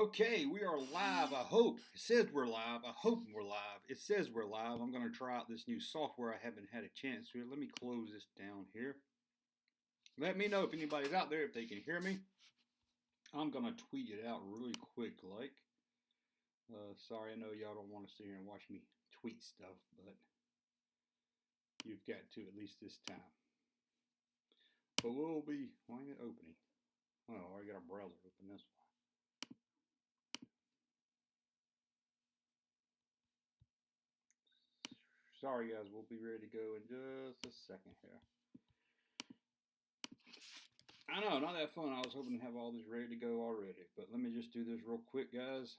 Okay, we are live. I hope. It says we're live. I hope we're live. It says we're live. I'm going to try out this new software I haven't had a chance to. Let me close this down here. Let me know if anybody's out there, if they can hear me. I'm going to tweet it out really quick like. Sorry, I know y'all don't want to sit here and watch me tweet stuff, but you've got to at least this time. But we'll be, why ain't it opening? Oh, I already got a browser open, that's why. Sorry guys, we'll be ready to go in just a second here. I know, not that fun. I was hoping to have all this ready to go already, but let me just do this real quick, guys.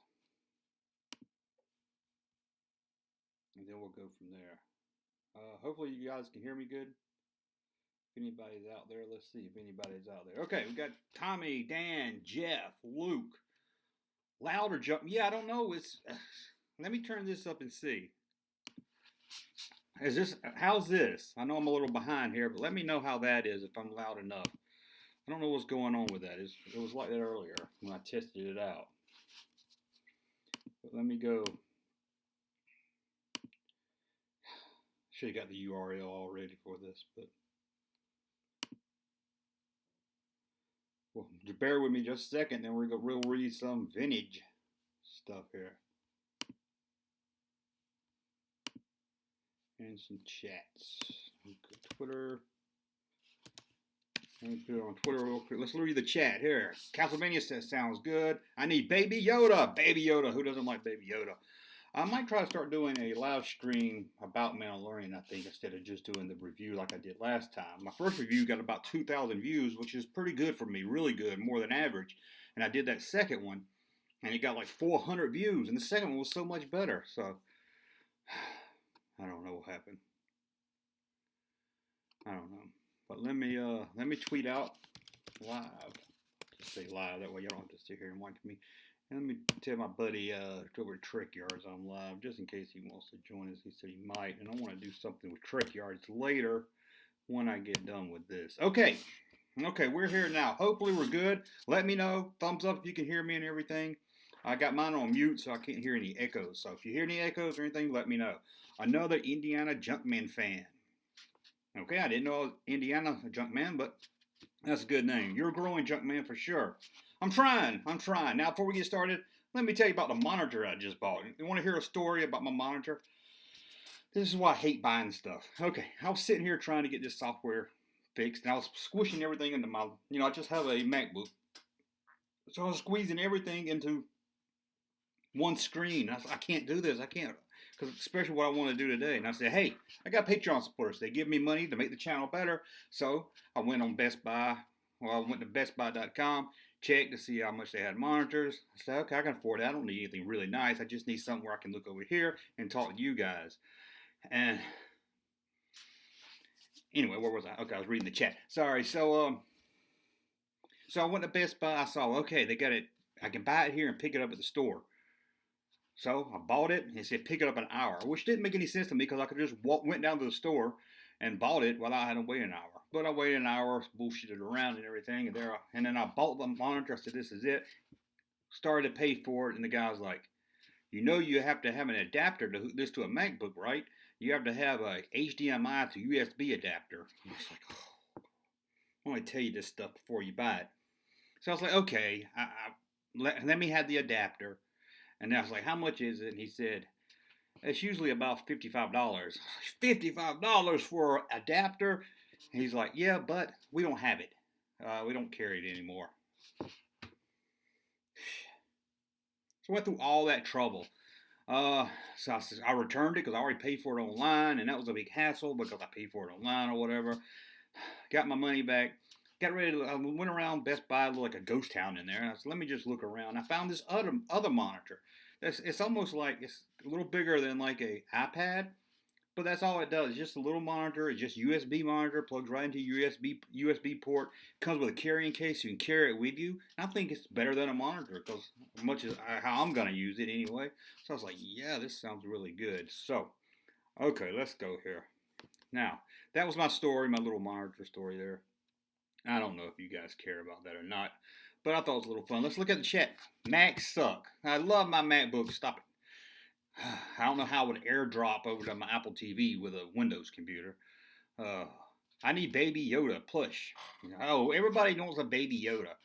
And then we'll go from there. Hopefully you guys can hear me good. If anybody's out there, let's see if anybody's out there. Okay, we got Tommy, Dan, Jeff, Luke. Louder jump. Yeah, I don't know. Let me turn this up and see. How's this? I know I'm a little behind here, but let me know how that is if I'm loud enough. I don't know what's going on with that. It was like that earlier when I tested it out. But let me go. Should have got the URL all ready for this, but well, bear with me just a second. Then we'll read some vintage stuff here. And some chats. Twitter. Let me put it on Twitter real quick. Let's read the chat here. Castlevania says, sounds good. I need Baby Yoda. Baby Yoda. Who doesn't like Baby Yoda? I might try to start doing a live stream about Mandalorian, I think, instead of just doing the review like I did last time. My first review got about 2,000 views, which is pretty good for me. Really good. More than average. And I did that second one, and it got like 400 views. And the second one was so much better. So I don't know what happened. I don't know. But let me tweet out live. Just say live, that way you don't have to sit here and watch me. And let me tell my buddy over at Trek Yards I'm live, just in case he wants to join us. He said he might, and I want to do something with Trek Yards later when I get done with this. Okay, we're here now. Hopefully we're good. Let me know. Thumbs up if you can hear me and everything. I got mine on mute, so I can't hear any echoes. So if you hear any echoes or anything, let me know. Another Indiana Junkman fan. Okay, I didn't know I was Indiana Junkman, but that's a good name. You're a growing Junkman for sure. I'm trying. Now, before we get started, let me tell you about the monitor I just bought. You want to hear a story about my monitor? This is why I hate buying stuff. Okay, I was sitting here trying to get this software fixed, and I was squishing everything into my, I just have a MacBook. So I was squeezing everything into one screen. I can't do this. I can't, because especially what I want to do today. And I said, hey, I got Patreon supporters. They give me money to make the channel better. So I went on Best Buy. Well, I went to bestbuy.com, checked to see how much they had monitors. I said, okay, I can afford it. I don't need anything really nice. I just need something where I can look over here and talk to you guys. And anyway, where was I? Okay, I was reading the chat. Sorry. So I went to Best Buy. I saw, okay, they got it. I can buy it here and pick it up at the store. So I bought it, and it said pick it up in an hour, which didn't make any sense to me because I could just went down to the store and bought it without having to wait an hour. But I waited an hour, bullshitted around and everything, and then I bought the monitor. I said, this is it. Started to pay for it, and the guy was like, you have to have an adapter to hook this to a MacBook, right? You have to have a HDMI to USB adapter. And I was like, oh, I want to tell you this stuff before you buy it. So I was like, okay, let me have the adapter. And I was like, how much is it? And he said, it's usually about $55. $55 for an adapter? And he's like, yeah, but we don't have it. We don't carry it anymore. So I went through all that trouble. So I returned it because I already paid for it online, and that was a big hassle because I paid for it online or whatever. Got my money back. Got ready. I went around Best Buy, like a ghost town in there, and I said, let me just look around. I found this other monitor. It's almost like, it's a little bigger than like a iPad, but that's all it does. It's just a little monitor. It's just USB monitor, plugs right into USB port. Comes with a carrying case, so you can carry it with you. And I think it's better than a monitor because much as how I'm gonna use it anyway. So I was like, yeah, this sounds really good. So, okay, let's go here. Now, that was my story, my little monitor story there. I don't know if you guys care about that or not, But I thought it was a little fun. Let's look at the chat. Macs suck. I love my MacBook. Stop it. I don't know how it would airdrop over to my Apple TV with a Windows computer. I need Baby Yoda plush. Oh, everybody knows a Baby Yoda.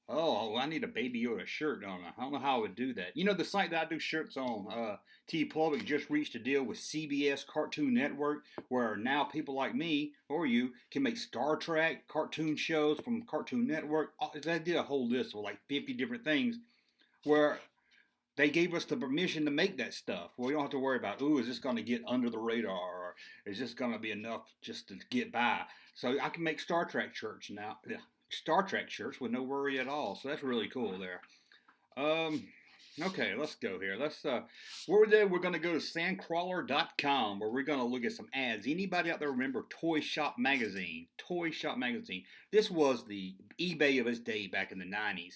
Oh, I need a Baby Yoda shirt, don't I? I don't know how I would do that. You know, the site that I do shirts on, TeePublic, just reached a deal with CBS Cartoon Network, where now people like me, or you, can make Star Trek cartoon shows from Cartoon Network. They did a whole list of like 50 different things, where they gave us the permission to make that stuff. Well, you don't have to worry about, ooh, is this going to get under the radar, or is this going to be enough just to get by? So I can make Star Trek shirts now. Star Trek shirts with no worry at all. So that's really cool there. Okay, let's go here. We're going to go to sandcrawler.com, where we're going to look at some ads. Anybody out there remember Toy Shop Magazine? Toy Shop Magazine. This was the eBay of its day back in the 90s,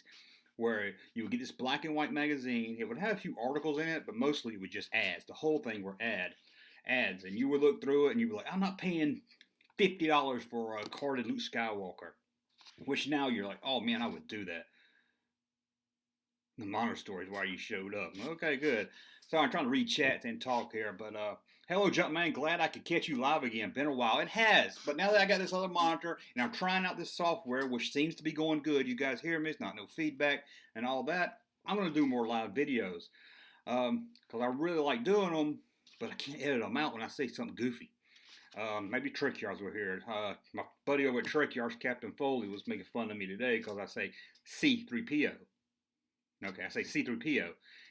where you would get this black and white magazine. It would have a few articles in it, but mostly it was just ads. The whole thing were ads. And you would look through it and you'd be like, I'm not paying $50 for a carded Luke Skywalker. Which now you're like, oh man, I would do that. The Monitor Story is why you showed up. Okay, good. So I'm trying to read chats and talk here, but hello, Junkman. Glad I could catch you live again. Been a while. It has, but now that I got this other monitor and I'm trying out this software, which seems to be going good. You guys hear me? It's not no feedback and all that. I'm going to do more live videos because I really like doing them, but I can't edit them out when I say something goofy. Maybe Trick Yards were here. My buddy over at Trick Yards, Captain Foley, was making fun of me today because I say C3PO. Okay, I say C3PO.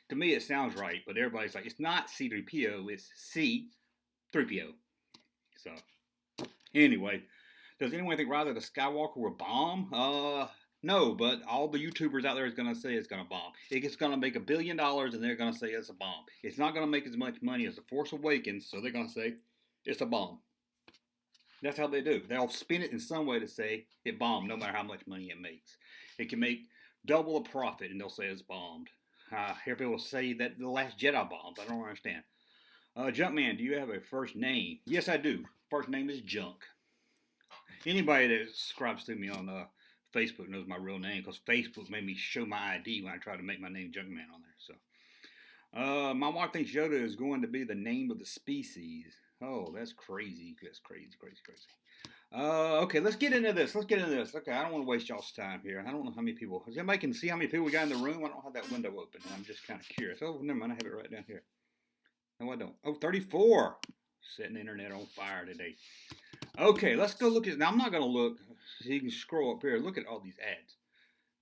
To me, it sounds right, but everybody's like, it's not C3PO, it's C3PO. So, anyway, does anyone think rather the Skywalker will bomb? No, but all the YouTubers out there is going to say it's going to bomb. It's going to make $1 billion, and they're going to say it's a bomb. It's not going to make as much money as The Force Awakens, so they're going to say it's a bomb. That's how they do. They'll spin it in some way to say it bombed, no matter how much money it makes. It can make double the profit, and they'll say it's bombed. I hear people say that the Last Jedi bombed. I don't understand. Junkman, do you have a first name? Yes, I do. First name is Junk. Anybody that subscribes to me on Facebook knows my real name, because Facebook made me show my ID when I tried to make my name Junkman on there. So, my wife thinks Yoda is going to be the name of the species. Oh, that's crazy. That's crazy. Okay, let's get into this. Okay, I don't want to waste y'all's time here. I don't know how many people. Does anybody can see how many people we got in the room? I don't have that window open. I'm just kind of curious. Oh, never mind. I have it right down here. No, I don't. Oh, 34. Setting the internet on fire today. Okay, let's go look at. Now, I'm not going to look. So you can scroll up here. Look at all these ads.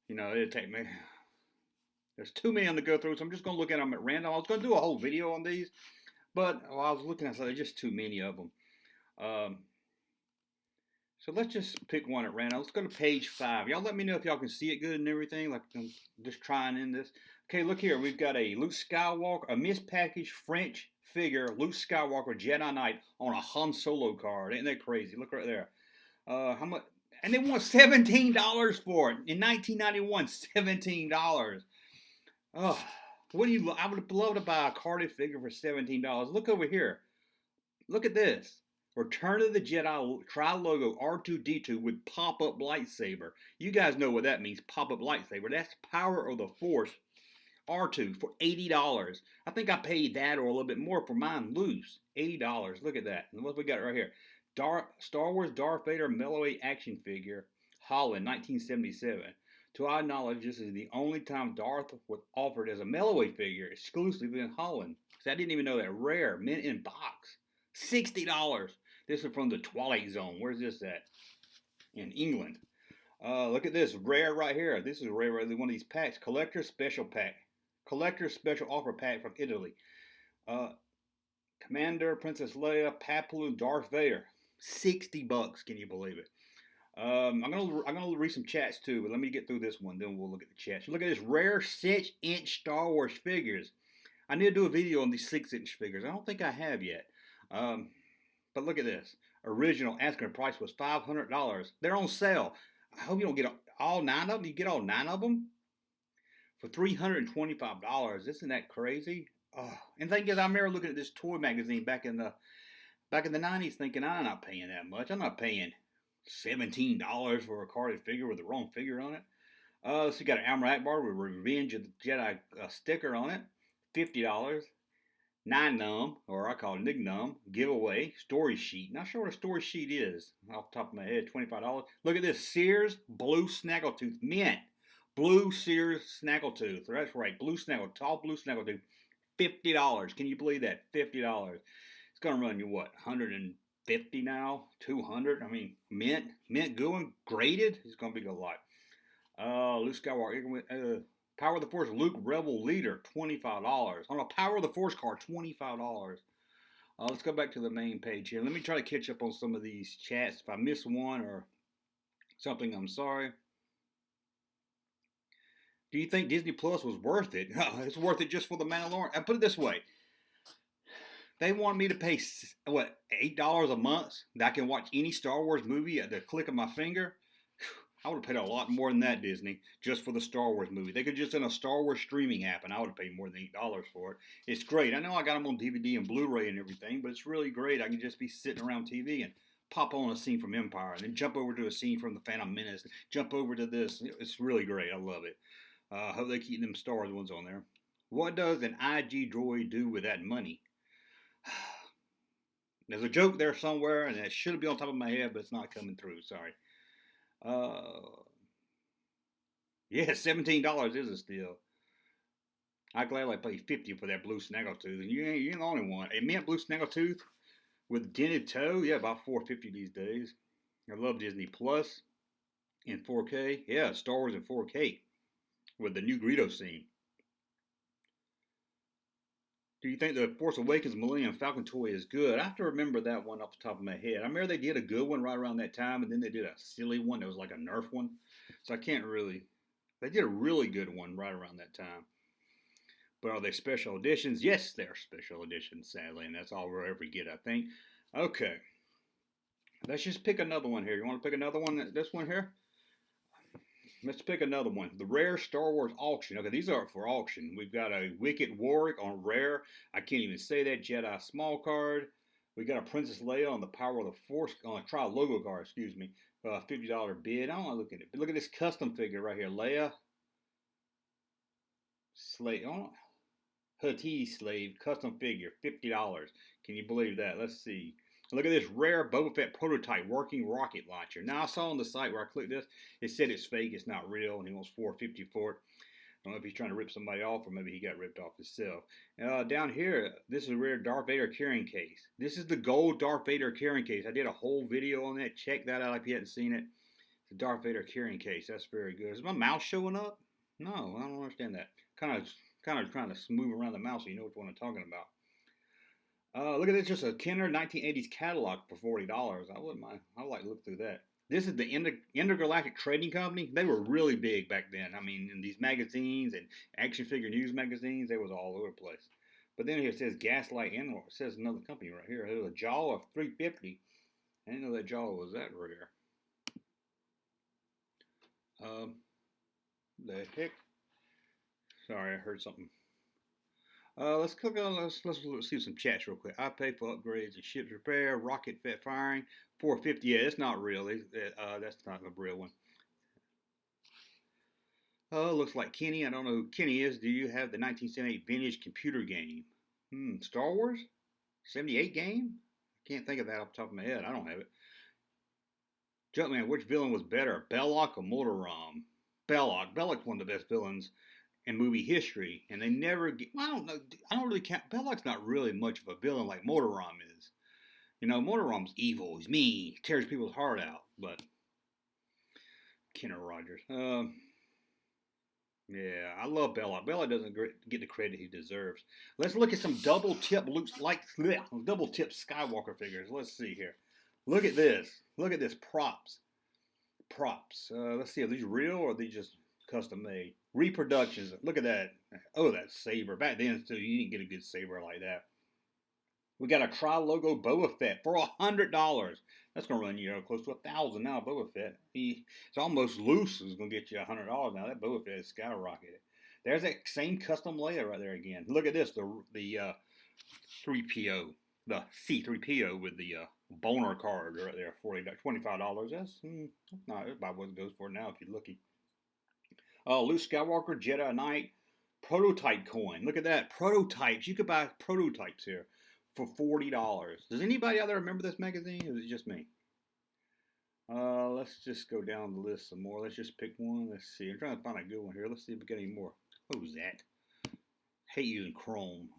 You know, it'll take me. There's too many to go through, so I'm just going to look at them at random. I was going to do a whole video on these. But while I was looking, I said there's just too many of them. So let's just pick one at random. Let's go to page 5. Y'all let me know if y'all can see it good and everything. Like I'm just trying in this. Okay, look here. We've got a Luke Skywalker, a mispackaged French figure, Luke Skywalker Jedi Knight on a Han Solo card. Ain't that crazy? Look right there. How much? And they want $17 for it in 1991. $17. Oh. What do you? I would love to buy a carded figure for $17. Look over here. Look at this. Return of the Jedi tri-logo R2-D2 with pop-up lightsaber. You guys know what that means, pop-up lightsaber. That's Power of the Force R2 for $80. I think I paid that or a little bit more for mine loose. $80. Look at that. And what we got right here? Star Wars Darth Vader Melloway action figure, Holland, 1977. To our knowledge, this is the only time Darth was offered as a Melloway figure exclusively in Holland. So I didn't even know that. Rare, mint in box. $60. This is from the Twilight Zone. Where's this at? In England. Look at this. Rare right here. This is rare. One of these packs. Collector Special Pack. Collector Special Offer Pack from Italy. Commander, Princess Leia, Papu, Darth Vader. $60. Can you believe it? I'm gonna read some chats too, but let me get through this one, then we'll look at the chats. Look at this rare 6-inch Star Wars figures. I need to do a video on these 6-inch figures. I don't think I have yet. But look at this. Original asking price was $500. They're on sale. I hope you don't get all 9 of them. You get all 9 of them for $325. Isn't that crazy? Oh, and thing is, I remember looking at this toy magazine back in the 90s, thinking I'm not paying that much. I'm not paying $17 for a carded figure with the wrong figure on it. So you got an Armor Akbar with Revenge of the Jedi sticker on it, $50. Nine Num, or I call it Nig Num, giveaway, story sheet. Not sure what a story sheet is off the top of my head, $25. Look at this, Sears Blue Snaggletooth Mint. Blue Sears Snaggletooth. That's right, blue snaggle, tall blue snaggletooth. $50. Can you believe that? $50. It's gonna run you what, 150 now? 200? I mean, mint going, graded. It's gonna be a lot. Luke Skywalker, Power of the Force Luke Rebel Leader, $25. On a Power of the Force card, $25. Let's go back to the main page here. Let me try to catch up on some of these chats. If I miss one or something, I'm sorry. Do you think Disney Plus was worth it? It's worth it just for the Mandalorian. I put it this way. They want me to pay, what, $8 a month that I can watch any Star Wars movie at the click of my finger? I would have paid a lot more than that, Disney, just for the Star Wars movie. They could just send a Star Wars streaming app, and I would have paid more than $8 for it. It's great. I know I got them on DVD and Blu-ray and everything, but it's really great. I can just be sitting around TV and pop on a scene from Empire, and then jump over to a scene from The Phantom Menace, jump over to this. It's really great. I love it. Hope they keep them Star Wars ones on there. What does an IG droid do with that money? There's a joke there somewhere, and it should be on top of my head, but it's not coming through. Sorry. Yeah, $17 is a steal. I gladly pay $50 for that blue snaggletooth, and you ain't the only one. A mint blue snaggletooth with dented toe, yeah, about $4.50 these days. I love Disney Plus in 4K. Yeah, Star Wars in 4K with the new Greedo scene. Do you think the Force Awakens Millennium Falcon toy is good? I have to remember that one off the top of my head. I remember they did a good one right around that time, and then they did a silly one that was like a Nerf one. So I can't really. They did a really good one right around that time. But are they special editions? Yes, they're special editions, sadly, and that's all we'll ever get, I think. Okay. Let's just pick another one here. You want to pick another one? This one here? Let's pick another one. The Rare Star Wars Auction. Okay, these are for auction. We've got a Wicked Warwick on Rare. I can't even say that. Jedi Small Card. We got a Princess Leia on the Power of the Force. On a Trial Logo card, excuse me. $50 bid. I don't want to look at it. But look at this custom figure right here. Leia. Slave. Oh, Huttese Slave. Custom figure. $50. Can you believe that? Let's see. Look at this rare Boba Fett prototype working rocket launcher. Now, I saw on the site where I clicked this, it said it's fake, it's not real, and he wants $4.50 for it. I don't know if he's trying to rip somebody off or maybe he got ripped off himself. Down here, this is a rare Darth Vader carrying case. This is the gold Darth Vader carrying case. I did a whole video on that. Check that out if you hadn't seen it. It's a Darth Vader carrying case. That's very good. Is my mouse showing up? No, I don't understand that. Kind of trying to smooth around the mouse so you know which one I'm talking about. Look at this, just a Kenner 1980s catalog for $40. I wouldn't mind. I'd like to look through that. This is the Intergalactic Trading Company. They were really big back then. I mean, in these magazines and action figure news magazines, they was all over the place. But then here it says Gaslight Inward. It says another company right here. There's a Jaw of $3.50. I didn't know that Jaw was that rare. The heck? Sorry, I heard something. Let's click on. Let's see some chats real quick. I pay for upgrades and ships repair, rocket Fett firing, $4.50. Yeah, it's not real. That's not a real one. Oh, looks like Kenny. I don't know who Kenny is. Do you have the 1978 vintage computer game? Star Wars 78 game? I can't think of that off the top of my head. I don't have it. Junkman, which villain was better, Belloc or Mortarom? Belloc. Belloc's one of the best villains in movie history, and they never get, well, I don't know, I don't really count, Belloc's not really much of a villain like Mortarom is. You know, Mortarom's evil, he's mean, he tears people's heart out, but Kenner Rogers. Yeah, I love Belloc. Belloc doesn't get the credit he deserves. Let's look at some double tip Skywalker figures. Let's see here. Look at this. Look at this props. Let's see, are these real or are these just custom made? Reproductions. Look at that. Oh, that saber. Back then, so you didn't get a good saber like that. We got a tri-logo Boba Fett for $100. That's going to run you close to $1,000 now. Boba Fett. It's almost loose. It's going to get you $100 now. That Boba Fett is skyrocketed. There's that same custom Leia right there again. Look at this. The 3PO. The C3PO with the boner card right there. $25. That's not about what it goes for now if you're lucky. Luke Skywalker, Jedi Knight, prototype coin. Look at that. Prototypes. You could buy prototypes here for $40. Does anybody out there remember this magazine? Or is it just me? Let's just go down the list some more. Let's just pick one. Let's see. I'm trying to find a good one here. Let's see if we get any more. What was that? Hate using Chrome.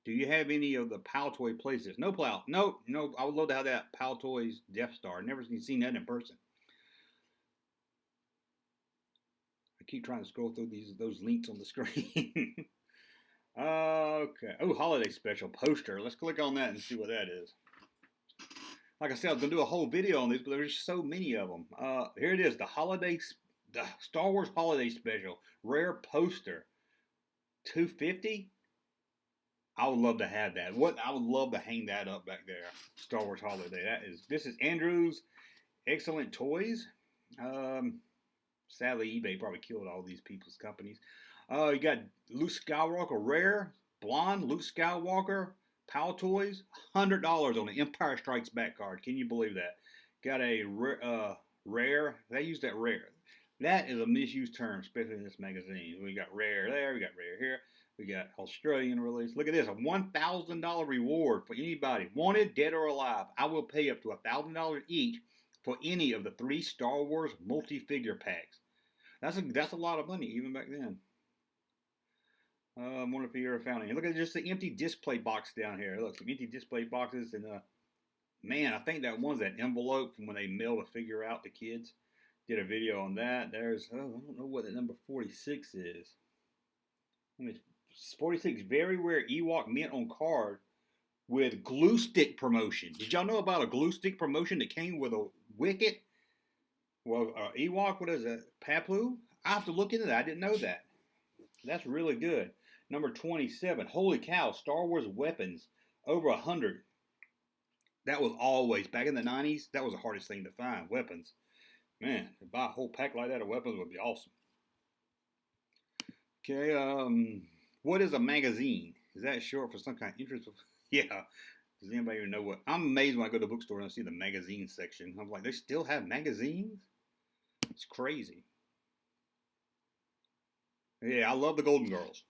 Do you have any of the Paltoy places? No plow. Nope. No. I would love to have that Paltoy's Death Star. Never seen that in person. I keep trying to scroll through those links on the screen. Okay. Oh, holiday special poster. Let's click on that and see what that is. Like I said, I was going to do a whole video on this, but there's so many of them. Here it is, the Star Wars Holiday Special, rare poster, $250. I would love to have that. I would love to hang that up back there. Star Wars Holiday. This is Andrew's Excellent Toys. Sadly, eBay probably killed all these people's companies. You got Luke Skywalker, rare, blonde Luke Skywalker. Paltoys, $100 on the Empire Strikes Back card. Can you believe that? Got a rare. They use that rare. That is a misused term, especially in this magazine. We got rare there. We got rare here. We got Australian release. Look at this, a $1,000 reward for anybody, wanted, dead or alive. I will pay up to $1,000 each for any of the 3 Star Wars multi-figure packs. That's a lot of money even back then. I wonder if you ever found any. Look at just the empty display box down here. Look, some empty display boxes. And, man, I think that one's that envelope from when they mailed a figure out to kids. Did a video on that. There's, I don't know what the number 46 is. 46, very rare Ewok mint on card with glue stick promotion. Did y'all know about a glue stick promotion that came with a Wicket? Well, Ewok, what is that? Paplu? I have to look into that. I didn't know that. That's really good. Number 27. Holy cow, Star Wars weapons. Over 100. That was always, back in the 90s, that was the hardest thing to find. Weapons. Man, to buy a whole pack like that of weapons would be awesome. Okay, what is a magazine? Is that short for some kind of interest? Yeah. Does anybody even know what? I'm amazed when I go to the bookstore and I see the magazine section. I'm like, they still have magazines? It's crazy. Yeah, I love the Golden Girls.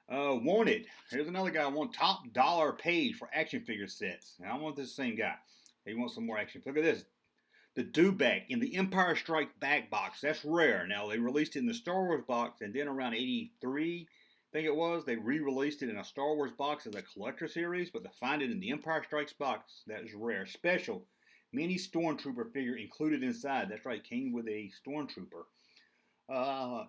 Wanted. Here's another guy. I want top dollar paid for action figure sets. Now, I want this same guy. He wants some more action. Look at this. The Dewback in the Empire Strikes Back box. That's rare. Now, they released it in the Star Wars box, and then around 83, I think it was, they re-released it in a Star Wars box as a collector series, but to find it in the Empire Strikes box, that is rare. Special. Mini Stormtrooper figure included inside. That's right, came with a Stormtrooper.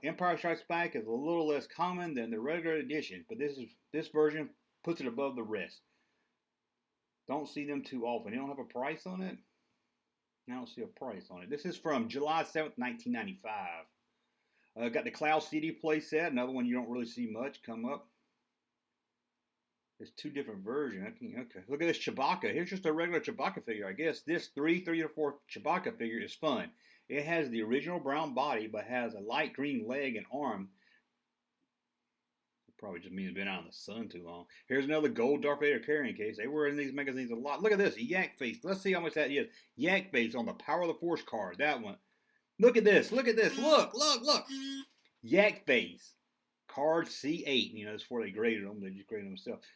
Empire Strikes Back is a little less common than the regular edition, but this version puts it above the rest. Don't see them too often. They don't have a price on it? I don't see a price on it. This is from July 7th, 1995. Got the Cloud City playset, another one you don't really see much come up. There's 2 different versions. Okay, look at this Chewbacca. Here's just a regular Chewbacca figure. I guess this 3 or 4 Chewbacca figure is fun. It has the original brown body, but has a light green leg and arm. It probably just means it's been out in the sun too long. Here's another gold Darth Vader carrying case. They were in these magazines a lot. Look at this, a Yak Face. Let's see how much that is. Yak Face on the Power of the Force card. That one. Look at this. Look at this. Look. Yak Face. Card C8. You know, that's before they graded them. They just graded them themselves.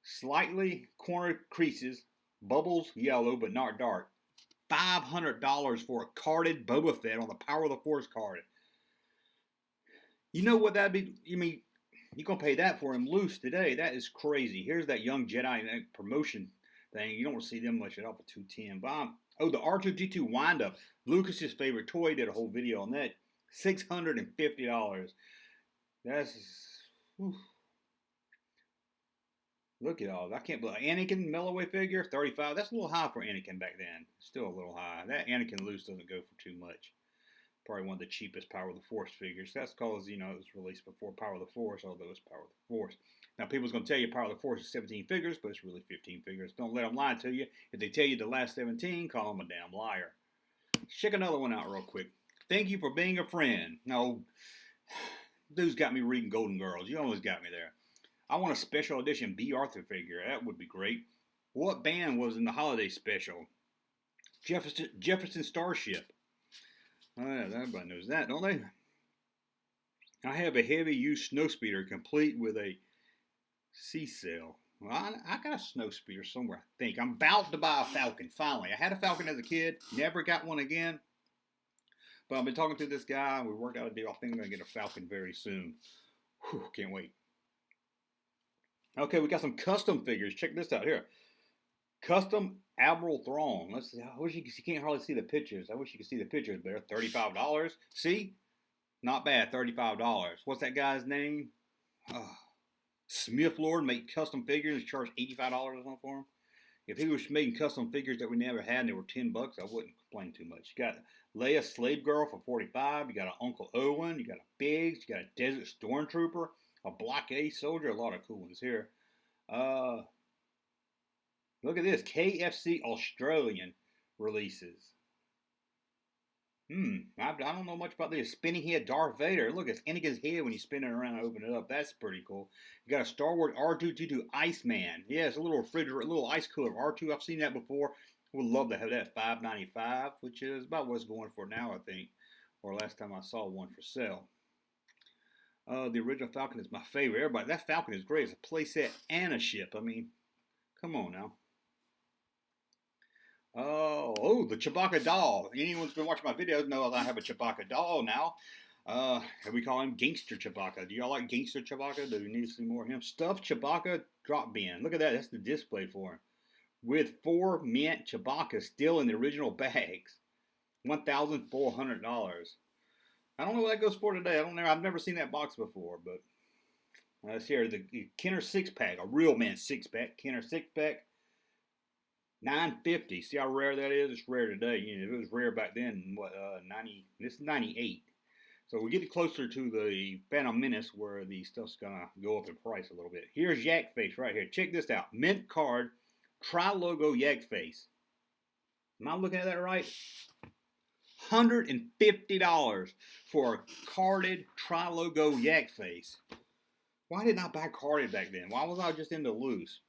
Slightly corner creases. Bubbles yellow, but not dark. $500 for a carded Boba Fett on the Power of the Force card. You know what that'd be? You mean, you're going to pay that for him loose today. That is crazy. Here's that young Jedi promotion thing. You don't see them much at all for $210. Oh, the R2-D2 wind-up. Lucas's favorite toy. Did a whole video on that. $650. That's... Whew. Look at all. I can't believe Anakin Melloway figure, $35. That's a little high for Anakin back then. Still a little high. That Anakin loose doesn't go for too much. Probably one of the cheapest Power of the Force figures. That's because, you know, it was released before Power of the Force, although it's Power of the Force. Now, people's going to tell you Power of the Force is 17 figures, but it's really 15 figures. Don't let them lie to you. If they tell you the last 17, call them a damn liar. Check another one out real quick. Thank you for being a friend. No, dude's got me reading Golden Girls. You always got me there. I want a special edition B. Arthur figure. That would be great. What band was in the holiday special? Jefferson Starship. Everybody knows that, don't they? I have a heavy-use snowspeeder complete with a C-cell. Well, I got a snowspeeder somewhere, I think. I'm about to buy a Falcon, finally. I had a Falcon as a kid, never got one again. But I've been talking to this guy, and we worked out a deal. I think I'm going to get a Falcon very soon. Whew, can't wait. Okay, we got some custom figures. Check this out here. Custom Admiral Thrawn. Let's see. I wish you can't hardly see the pictures. I wish you could see the pictures better. $35. See? Not bad, $35. What's that guy's name? Smith Lord make custom figures, charge $85 or something for them. If he was making custom figures that we never had and they were $10, I wouldn't complain too much. You got Leia Slave Girl for $45. You got an Uncle Owen. You got a Biggs. You got a Desert Stormtrooper. A Block A Soldier. A lot of cool ones here. Look at this. KFC Australian Releases. I don't know much about this. Spinning head Darth Vader. Look, it's ending his head when you spin it around and open it up. That's pretty cool. You got a Star Wars R2-D2 Iceman. Yeah, it's a little refrigerator, a little ice cooler R2. I've seen that before. Would love to have that. $5.95, which is about what it's going for now, I think. Or last time I saw one for sale. The original Falcon is my favorite. Everybody, that Falcon is great. It's a playset and a ship. I mean, come on now. Oh, the Chewbacca Doll. Anyone's been watching my videos knows I have a Chewbacca Doll now. We call him Gangster Chewbacca. Do y'all like Gangster Chewbacca? Do we need to see more of him? Stuffed Chewbacca drop bin. Look at that. That's the display for him. With 4 mint Chewbacca still in the original bags. $1,400. I don't know what that goes for today. I don't know. I've never seen that box before, but let's hear the Kenner 6-pack, a real man 6-pack. Kenner 6-pack. $9.50. See how rare that is? It's rare today. You know, it was rare back then. What 90? This is 98. So we get closer to the Phantom Menace where the stuff's gonna go up in price a little bit. Here's Yak Face right here. Check this out. Mint card, tri-logo Yak Face. Am I looking at that right? $150 for a carded tri-logo Yak Face. Why didn't I buy carded back then? Why was I just into loose?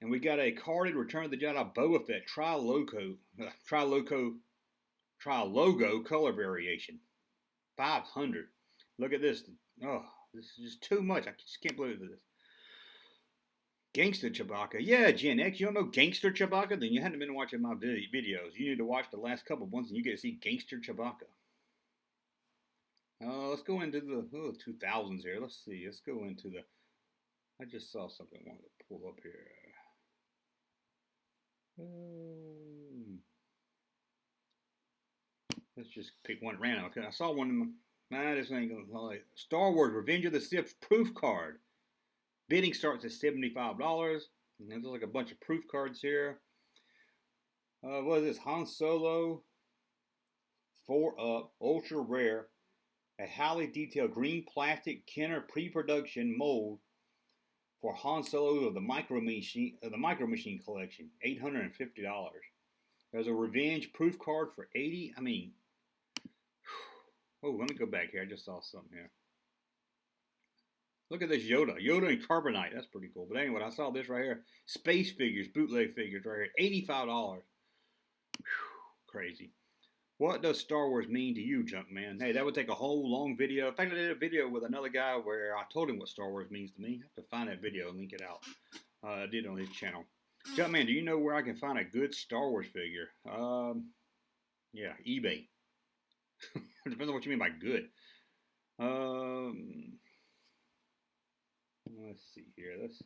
And we got a carded Return of the Jedi Boba Fett tri-logo color variation. $500. Look at this. Oh, this is just too much. I just can't believe this. Gangster Chewbacca. Yeah, Gen X. You don't know Gangster Chewbacca? Then you hadn't been watching my videos. You need to watch the last couple ones and you get to see Gangster Chewbacca. Let's go into the 2000s here. Let's see. Let's go into the... I just saw something I wanted to pull up here. Let's just pick one at random. Okay, I saw one. This ain't gonna like Star Wars Revenge of the Sith proof card. Bidding starts at $75. And there's like a bunch of proof cards here. What is this? Han Solo 4-up ultra rare, a highly detailed green plastic Kenner pre-production mold for Han Solo of the Micro Machine collection, $850. There's a Revenge proof card for $80. I mean, oh, let me go back here. I just saw something here. Look at this Yoda. Yoda and Carbonite. That's pretty cool. But anyway, I saw this right here. Space figures, bootleg figures right here. $85. Whew, crazy. What does Star Wars mean to you, Junkman? Hey, that would take a whole long video. In fact, I did a video with another guy where I told him what Star Wars means to me. I have to find that video and link it out. I did on his channel. Junkman, do you know where I can find a good Star Wars figure? Yeah, eBay. It depends on what you mean by good. Let's see here. Let's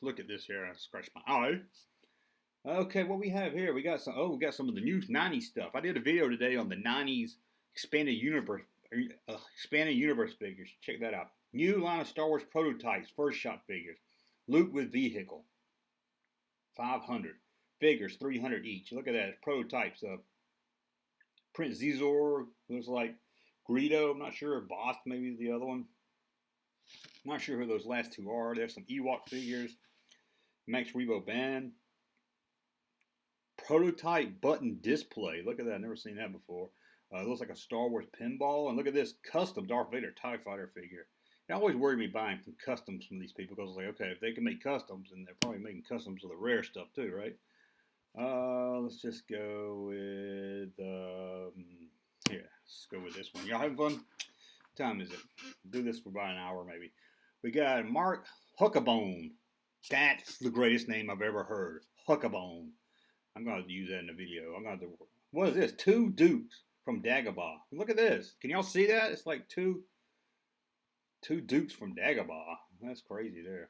look at this here. I scratched my eye. Okay, what we have here, we got some of the new 90s stuff. I did a video today on the 90s expanded universe figures. Check that out. New line of Star Wars prototypes, first shot figures. Luke with vehicle. $500. Figures, $300 each. Look at that. It's prototypes of Prince Zizor. Looks like Greedo. I'm not sure. Boss maybe is the other one. I'm not sure who those last two are. There's some Ewok figures. Max Rebo Band. Prototype button display. Look at that. I've never seen that before. It looks like a Star Wars pinball. And look at this custom Darth Vader TIE Fighter figure. It always worried me buying some customs from these people because I was like, okay, if they can make customs, then they're probably making customs of the rare stuff too, right? Let's just go with here. Let's go with this one. Y'all having fun? What time is it? Do this for about an hour maybe. We got Mark Huckabone. That's the greatest name I've ever heard. Huckabone. I'm going to use that in the video. I'm going to. What is this? 2 Dukes from Dagobah. Look at this. Can y'all see that? It's like two Dukes from Dagobah. That's crazy there.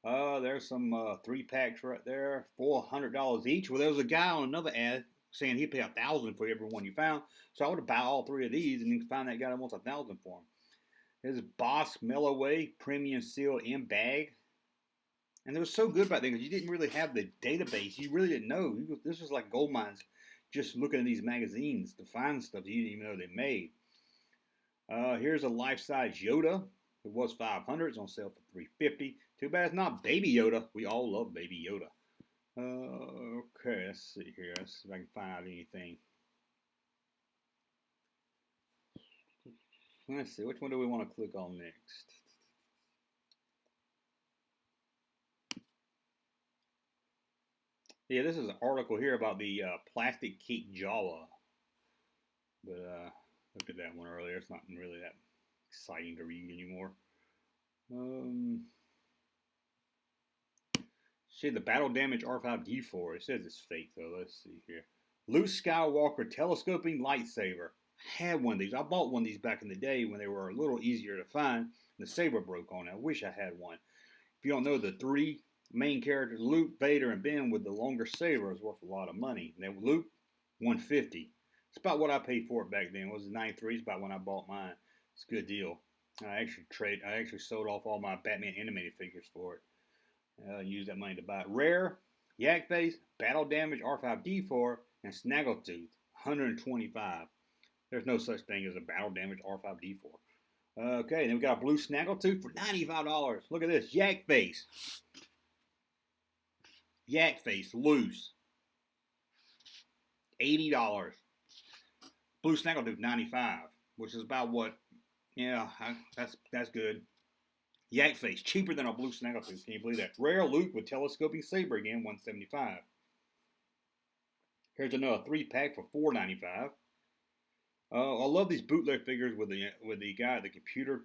There's some 3-packs right there. $400 each. Well, there was a guy on another ad saying he'd pay $1,000 for every one you found. So I would have buy all 3 of these, and you can find that guy that wants $1,000 for them. There's Boss Melloway Premium Sealed in Bag. And it was so good back then because you didn't really have the database. You really didn't know. This was like gold mines, just looking at these magazines to find stuff you didn't even know they made. Here's a life-size Yoda. It was $500. It's on sale for $350. Too bad it's not Baby Yoda. We all love Baby Yoda. Okay, let's see here. Let's see if I can find out anything. Let's see. Which one do we want to click on next? Yeah, this is an article here about the plastic cake Jawa. But looked at that one earlier. It's not really that exciting to read anymore. See the battle damage R5D4. It says it's fake though. Let's see here. Luke Skywalker telescoping lightsaber. I had one of these. I bought one of these back in the day when they were a little easier to find. The saber broke on it. I wish I had one. If you don't know, the 3 main characters, Luke, Vader, and Ben with the longer saber is worth a lot of money. Then Luke, $150. It's about what I paid for it back then. It was $93. It's about when I bought mine. It's a good deal. I actually sold off all my Batman animated figures for it. Use that money to buy it. Rare, Yak Face, Battle Damage R5D4, and Snaggletooth, $125. There's no such thing as a Battle Damage R5D4. Okay, then we got a blue Snaggletooth for $95. Look at this, Yak Face. Yak Face, loose. $80. Blue Snaggletooth, $95, which is about what? Yeah, that's good. Yak Face, cheaper than a blue Snaggletooth. Can you believe that? Rare Luke with telescoping saber again, $175. Here's another 3-pack for $4.95. I love these bootleg figures with the guy at the computer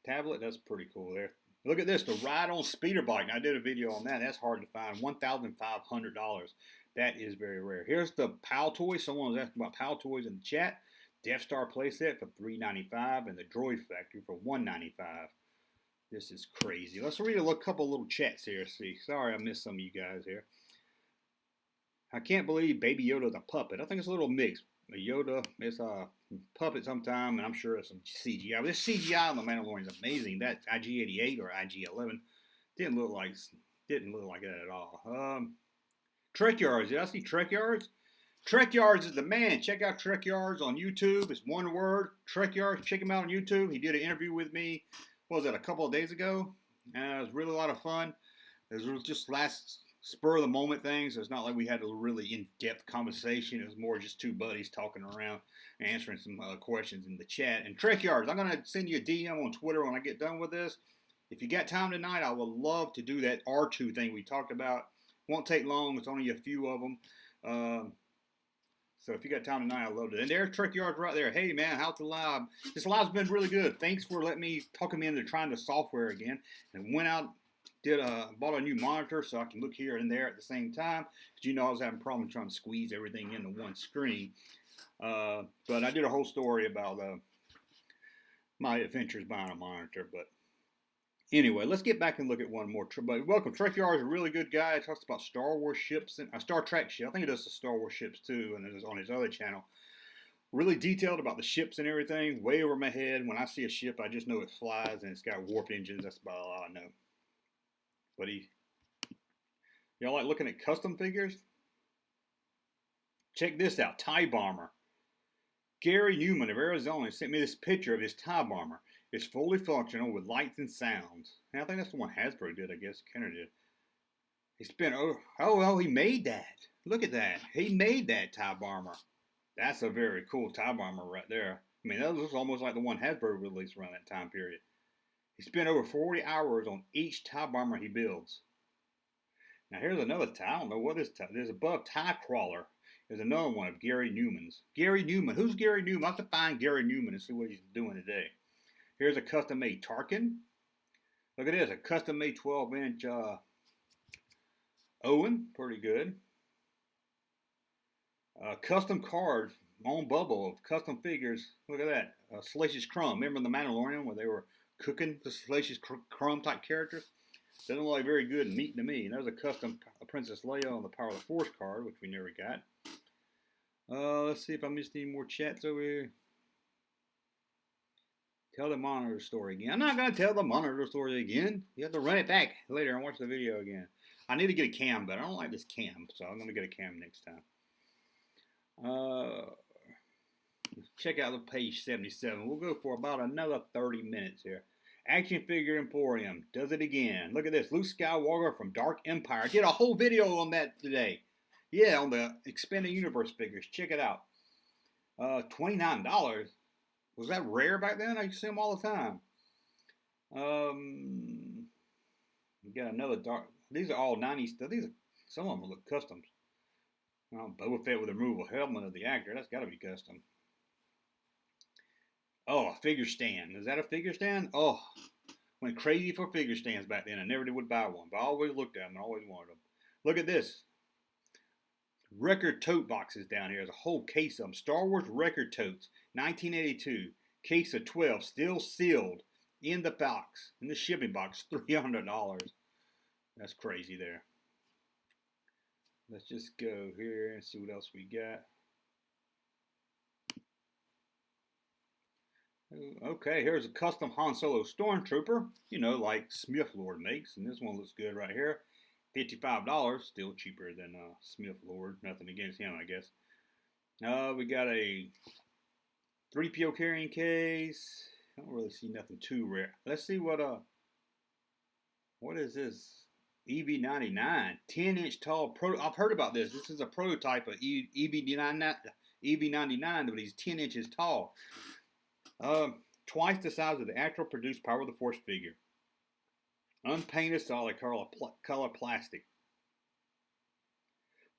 tablet. That's pretty cool there. Look at this, the ride-on speeder bike. Now, I did a video on that. That's hard to find. $1,500. That is very rare. Here's the PAL toy. Someone was asking about PAL toys in the chat. Death Star playset for $3.95 and the Droid Factory for $1.95. This is crazy. Let's read a couple little chats here. See, sorry I missed some of you guys here. I can't believe Baby Yoda is a puppet. I think it's a little mixed. Yoda is a puppet sometime, and I'm sure it's some CGI. But this CGI on the Mandalorian is amazing. That IG-88 or IG-11 didn't look like that at all. Trek Yards. Did I see Trek Yards? Trek Yards is the man. Check out Trek Yards on YouTube. It's one word. Trek Yards. Check him out on YouTube. He did an interview with me. What was that, a couple of days ago? It was really a lot of fun. It was just last spur of the moment things. So it's not like we had a really in-depth conversation. It was more just 2 buddies talking around and answering some questions in the chat. And Trek Yards, I'm going to send you a DM on Twitter when I get done with this. If you got time tonight, I would love to do that R2 thing we talked about. Won't take long. It's only a few of them. So if you got time tonight, I love it. And there's Trek Yards right there. Hey, man, how's the live? This live's been really good. Thanks for letting me, talking me into trying the software again. And went out, bought a new monitor so I can look here and there at the same time. Because you know I was having problems trying to squeeze everything into one screen. But I did a whole story about my adventures buying a monitor. But anyway, let's get back and look at one more. But welcome. Trek Yard is a really good guy. He talks about Star Wars ships and Star Trek ships. I think he does the Star Wars ships too, and it's on his other channel. Really detailed about the ships and everything. Way over my head. When I see a ship, I just know it flies and it's got warp engines. That's about all I know. But y'all like looking at custom figures? Check this out. TIE Bomber. Gary Newman of Arizona sent me this picture of his TIE Bomber. It's fully functional with lights and sounds. And I think that's the one Hasbro did, I guess. Kenner did. He spent, he made that. Look at that. He made that TIE Bomber. That's a very cool TIE Bomber right there. I mean, that looks almost like the one Hasbro released around that time period. He spent over 40 hours on each TIE Bomber he builds. Now here's another TIE. I don't know what this TIE. There's a buff TIE Crawler. There's another one of Gary Newman's. Gary Newman. Who's Gary Newman? I'll have to find Gary Newman and see what he's doing today. Here's a custom-made Tarkin. Look at this, a custom-made 12-inch Owen. Pretty good. Custom card on Bubble of custom figures. Look at that. Salacious Crumb. Remember the Mandalorian where they were cooking the Salacious Crumb type characters? Doesn't look like very good and meat to me. And there's a custom Princess Leia on the Power of the Force card, which we never got. Let's see if I missed any more chats over here. Tell the monitor story again. I'm not going to tell the monitor story again. You have to run it back later and watch the video again. I need to get a cam, but I don't like this cam, so I'm going to get a cam next time. Check out the page 77. We'll go for about another 30 minutes here. Action Figure Emporium does it again. Look at this. Luke Skywalker from Dark Empire. I did a whole video on that today. Yeah, on the Expanded Universe figures. Check it out. $29. Was that rare back then? I used to see them all the time. We got another dark. These are all 90s stuff. These are, some of them look customs. Boba Fett with the removable helmet of the actor. That's got to be custom. Oh, a figure stand. Is that a figure stand? Oh, went crazy for figure stands back then. I never would buy one, but I always looked at them and always wanted them. Look at this. Record tote boxes down here. There's a whole case of them. Star Wars record totes. 1982. Case of 12. Still sealed. In the box. In the shipping box. $300. That's crazy there. Let's just go here and see what else we got. Okay, here's a custom Han Solo Stormtrooper. You know, like Smith Lord makes. And this one looks good right here. $55. Still cheaper than Smith Lord. Nothing against him, I guess. We got a 3PO carrying case. I don't really see nothing too rare. Let's see what is this? EV99, 10-inch tall. I've heard about this. This is a prototype of EV99, but he's 10 inches tall. Twice the size of the actual produced Power of the Force figure. Unpainted solid color plastic.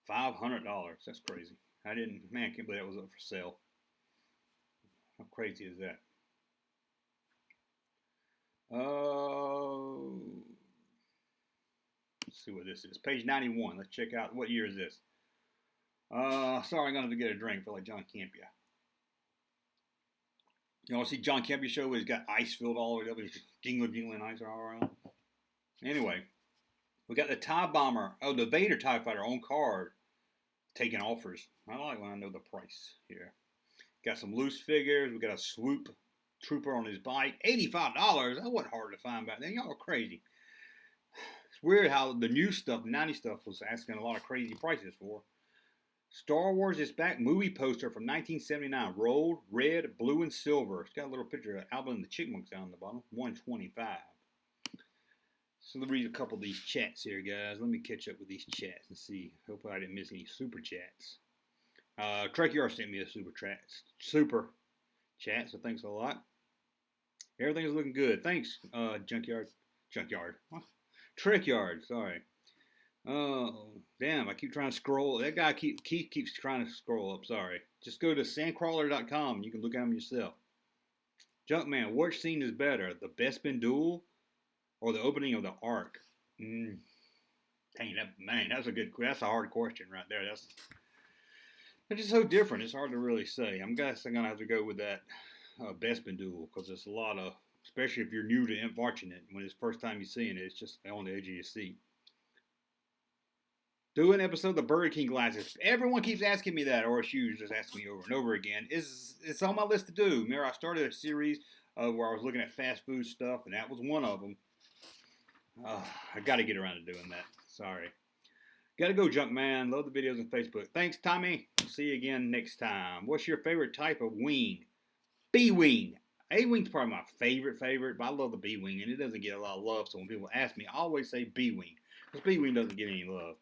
$500. That's crazy. I can't believe that was up for sale. How crazy is that? Let's see what this is. Page 91. Let's check out. What year is this? Sorry, I'm going to have to get a drink. I feel like John Campia. You want to see John Campia show where he's got ice filled all the way up? He's jingling ice all around. Anyway, we got the TIE Bomber. Oh, the Vader TIE Fighter on card. Taking offers. I like when I know the price here. Got some loose figures. We got a Swoop Trooper on his bike. $85. That wasn't hard to find back then. Y'all are crazy. It's weird how the new stuff, the 90s stuff, was asking a lot of crazy prices for. Star Wars is back movie poster from 1979. Rolled, red, blue, and silver. It's got a little picture of Alvin and the Chipmunks down the bottom. $125. So let me read a couple of these chats here, guys. Let me catch up with these chats and see. Hopefully I didn't miss any super chats. Trekyard sent me a super chat, so thanks a lot. Everything's looking good. Thanks, Junkyard. Trekyard, sorry. Oh, damn, I keep trying to scroll. That guy keeps trying to scroll up, sorry. Just go to sandcrawler.com. You can look at them yourself. Junkman, which scene is better? The Bespin duel or the opening of the Ark? Dang, that's a hard question right there. It's just so different. It's hard to really say. I'm guessing I'm going to have to go with that Bespin duel because there's a lot of, especially if you're new to watching it, when it's the first time you're seeing it, it's just on the edge of your seat. Do an episode of the Burger King glasses. Everyone keeps asking me that, or Hughes just asking me over and over again. It's on my list to do. Remember, I started a series where I was looking at fast food stuff, and that was one of them. I got to get around to doing that. Sorry. Got to go, Junkman. Love the videos on Facebook. Thanks, Tommy. See you again next time. What's your favorite type of wing? B-wing. A-wing's probably my favorite, but I love the B-wing, and it doesn't get a lot of love, so when people ask me, I always say B-wing, because B-wing doesn't get any love.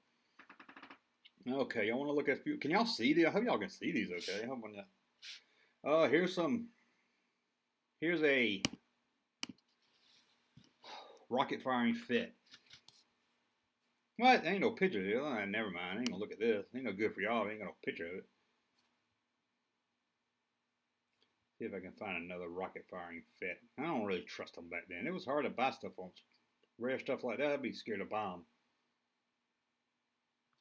Okay, y'all want to look at a few? Can y'all see these? I hope y'all can see these okay. I hope I'm not. Here's a rocket firing Fett. What? Ain't no picture of it. Oh, never mind. I ain't gonna look at this. Ain't no good for y'all. Ain't got no picture of it. See if I can find another rocket firing Fett. I don't really trust them back then. It was hard to buy stuff on rare stuff like that. I'd be scared to buy them.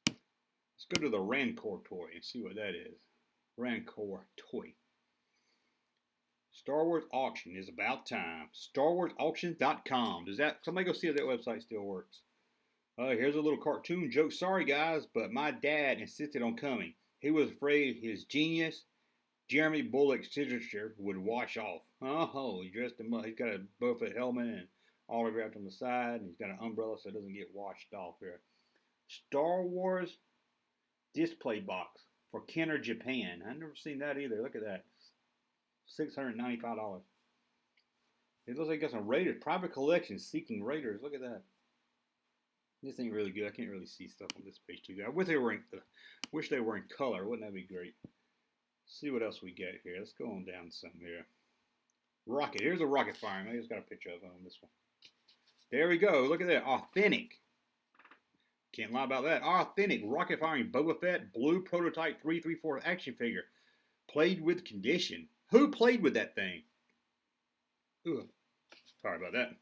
Let's go to the Rancor toy and see what that is. Rancor toy. Star Wars auction is about time. StarWarsAuctions.com. Does that somebody go see if that website still works? Here's a little cartoon joke. Sorry guys, but my dad insisted on coming. He was afraid his genius Jeremy Bullock's signature would wash off. Oh, he dressed him up. He's got a Boba Fett helmet and autographed on the side, and he's got an umbrella so it doesn't get washed off here. Star Wars display box for Kenner, Japan. I've never seen that either. Look at that. $695. It looks like he got some Raiders. Private collection seeking Raiders. Look at that. This ain't really good. I can't really see stuff on this page too good. I wish they were in color. Wouldn't that be great? See what else we get here. Let's go on down some here. Rocket. Here's a rocket firing. I just got a picture of it on this one. There we go. Look at that. Authentic. Can't lie about that. Authentic rocket firing Boba Fett blue prototype 334 action figure. Played with condition. Who played with that thing? Ooh. Sorry about that.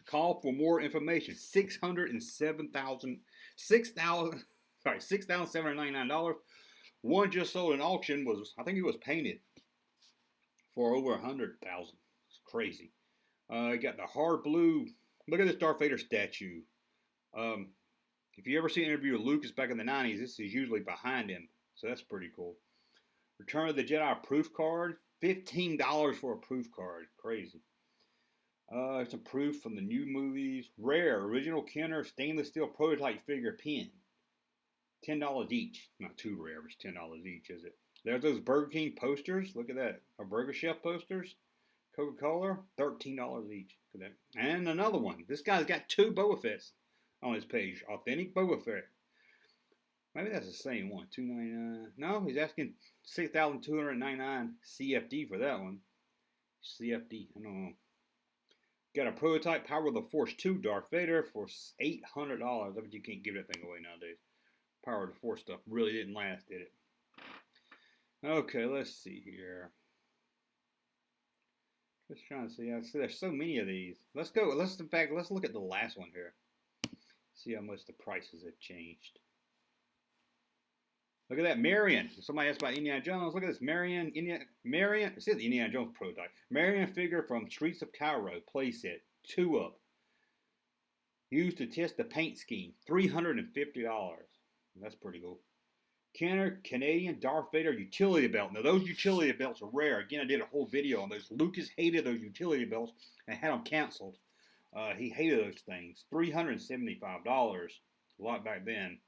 Call for more information. $6,799. One just sold in auction was, I think it was painted for over $100,000. It's crazy. Got the hard blue. Look at this Darth Vader statue. If you ever see an interview with Lucas back in the 90s, this is usually behind him. So that's pretty cool. Return of the Jedi proof card. $15 for a proof card. Crazy. It's a proof from the new movies. Rare original Kenner stainless steel prototype figure pin. $10 each. Not too rare, but it's $10 each, is it? There's those Burger King posters. Look at that. Our Burger Chef posters. Coca-Cola. $13 each. Look at that. And another one. This guy's got two Boba Fett's on his page. Authentic Boba Fett. Maybe that's the same one. $299. No, he's asking $6,299 CFD for that one. CFD. I don't know. Got a prototype Power of the Force 2 Darth Vader for $800. I bet you can't give that thing away nowadays. Power of the Force stuff really didn't last, did it? Okay, let's see here. Just trying to see. I see there's so many of these. Let's go. Let's look at the last one here. See how much the prices have changed. Look at that, Marion. Somebody asked about Indiana Jones. Look at this, Marion. It says Indiana Jones prototype. Marion figure from Streets of Cairo playset, 2-up. Used to test the paint scheme, $350. That's pretty cool. Kenner Canadian Darth Vader utility belt. Now those utility belts are rare. Again, I did a whole video on those. Lucas hated those utility belts and had them canceled. He hated those things. $375. A lot back then.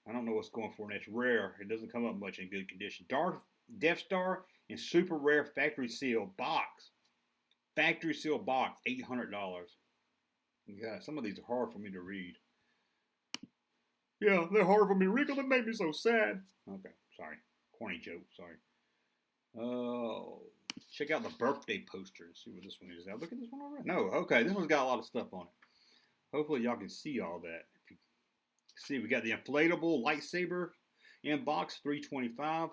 I don't know what's going for, and it's rare. It doesn't come up much in good condition. Death Star in super rare factory seal box. Factory seal box, $800. Yeah, some of these are hard for me to read. Yeah, they're hard for me to read because they make me so sad. Okay, sorry. Corny joke, sorry. Oh, check out the birthday poster and see what this one is. Now, look at this one over there. No, okay, this one's got a lot of stuff on it. Hopefully y'all can see all that. See, we got the inflatable lightsaber in box, $325.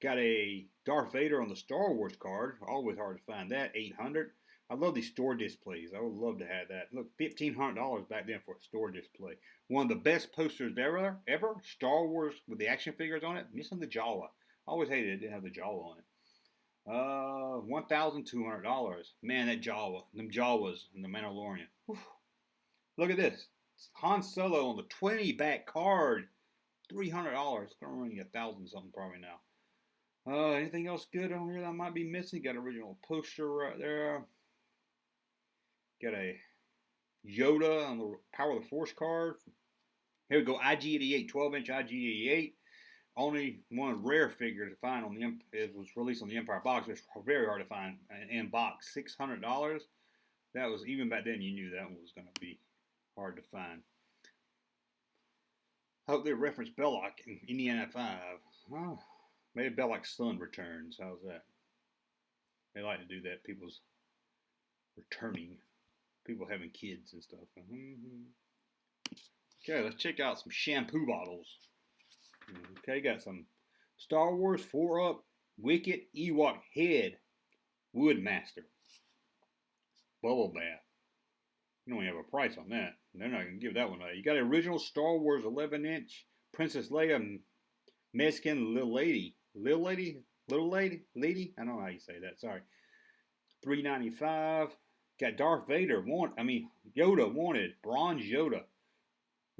Got a Darth Vader on the Star Wars card. Always hard to find that, $800. I love these store displays. I would love to have that. Look, $1,500 back then for a store display. One of the best posters ever. Star Wars with the action figures on it. Missing the Jawa. I always hated it didn't have the Jawa on it. $1,200. Man, that Jawa. Them Jawas in the Mandalorian. Whew. Look at this. Han Solo on the 20 back card. $300. It's gonna run you $1,000 something probably now. Anything else good on here that I might be missing? Got an original poster right there. Got a Yoda on the Power of the Force card. Here we go. IG-88, 12-inch IG-88. Only one rare figure to find on it was released on the Empire box. It's very hard to find in box. $600. That was even back then. You knew that one was going to be hard to find. Hope they reference Belloc in Indiana 5. Oh, maybe Belloc's son returns. How's that? They like to do that. People's returning. People having kids and stuff. Okay, let's check out some shampoo bottles. Okay, got some Star Wars 4-Up Wicked Ewok Head Woodmaster Bubble Bath. You don't have a price on that. They're not going to give that one away. You got original Star Wars 11-inch Princess Leia Mexican Little Lady. Little Lady? Little Lady? Lady? I don't know how you say that. Sorry. $3.95. Got Darth Vader. Yoda wanted. Bronze Yoda.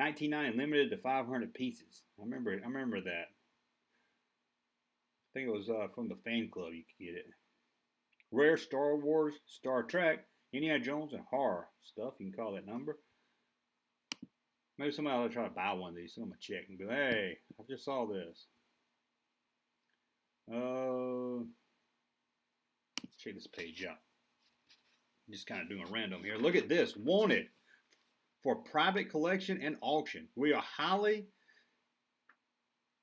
$19.90 limited to 500 pieces. I remember that. I think it was from the fan club you could get it. Rare Star Wars, Star Trek, Indiana Jones, and horror stuff. You can call that number. Maybe somebody will try to buy one of these. Send them a check and be like, hey, I just saw this. Check this page out. Just kind of doing a random here. Look at this. Wanted for private collection and auction. We are highly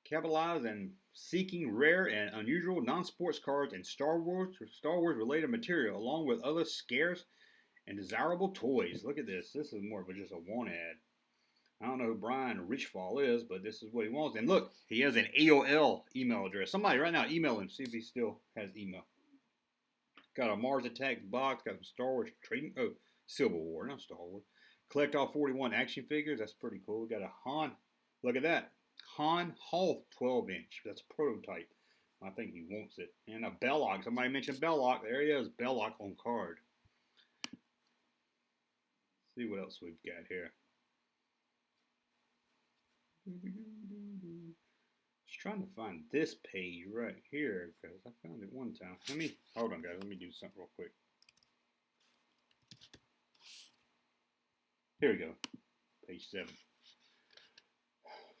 capitalized and seeking rare and unusual non-sports cards and Star Wars related material, along with other scarce and desirable toys. Look at this. This is more of just a want ad. I don't know who Brian Richfall is, but this is what he wants. And look, he has an AOL email address. Somebody right now email him, see if he still has email. Got a Mars Attacks box. Got some Star Wars trading. Oh, Civil War, not Star Wars. Collect all 41 action figures. That's pretty cool. Got a Han. Look at that. Han Hoth 12-inch. That's a prototype. I think he wants it. And a Belloc. Somebody mentioned Belloc. There he is. Belloc on card. Let's see what else we've got here. Just trying to find this page right here because I found it one time. Hold on, guys. Let me do something real quick. Here we go. Page 7.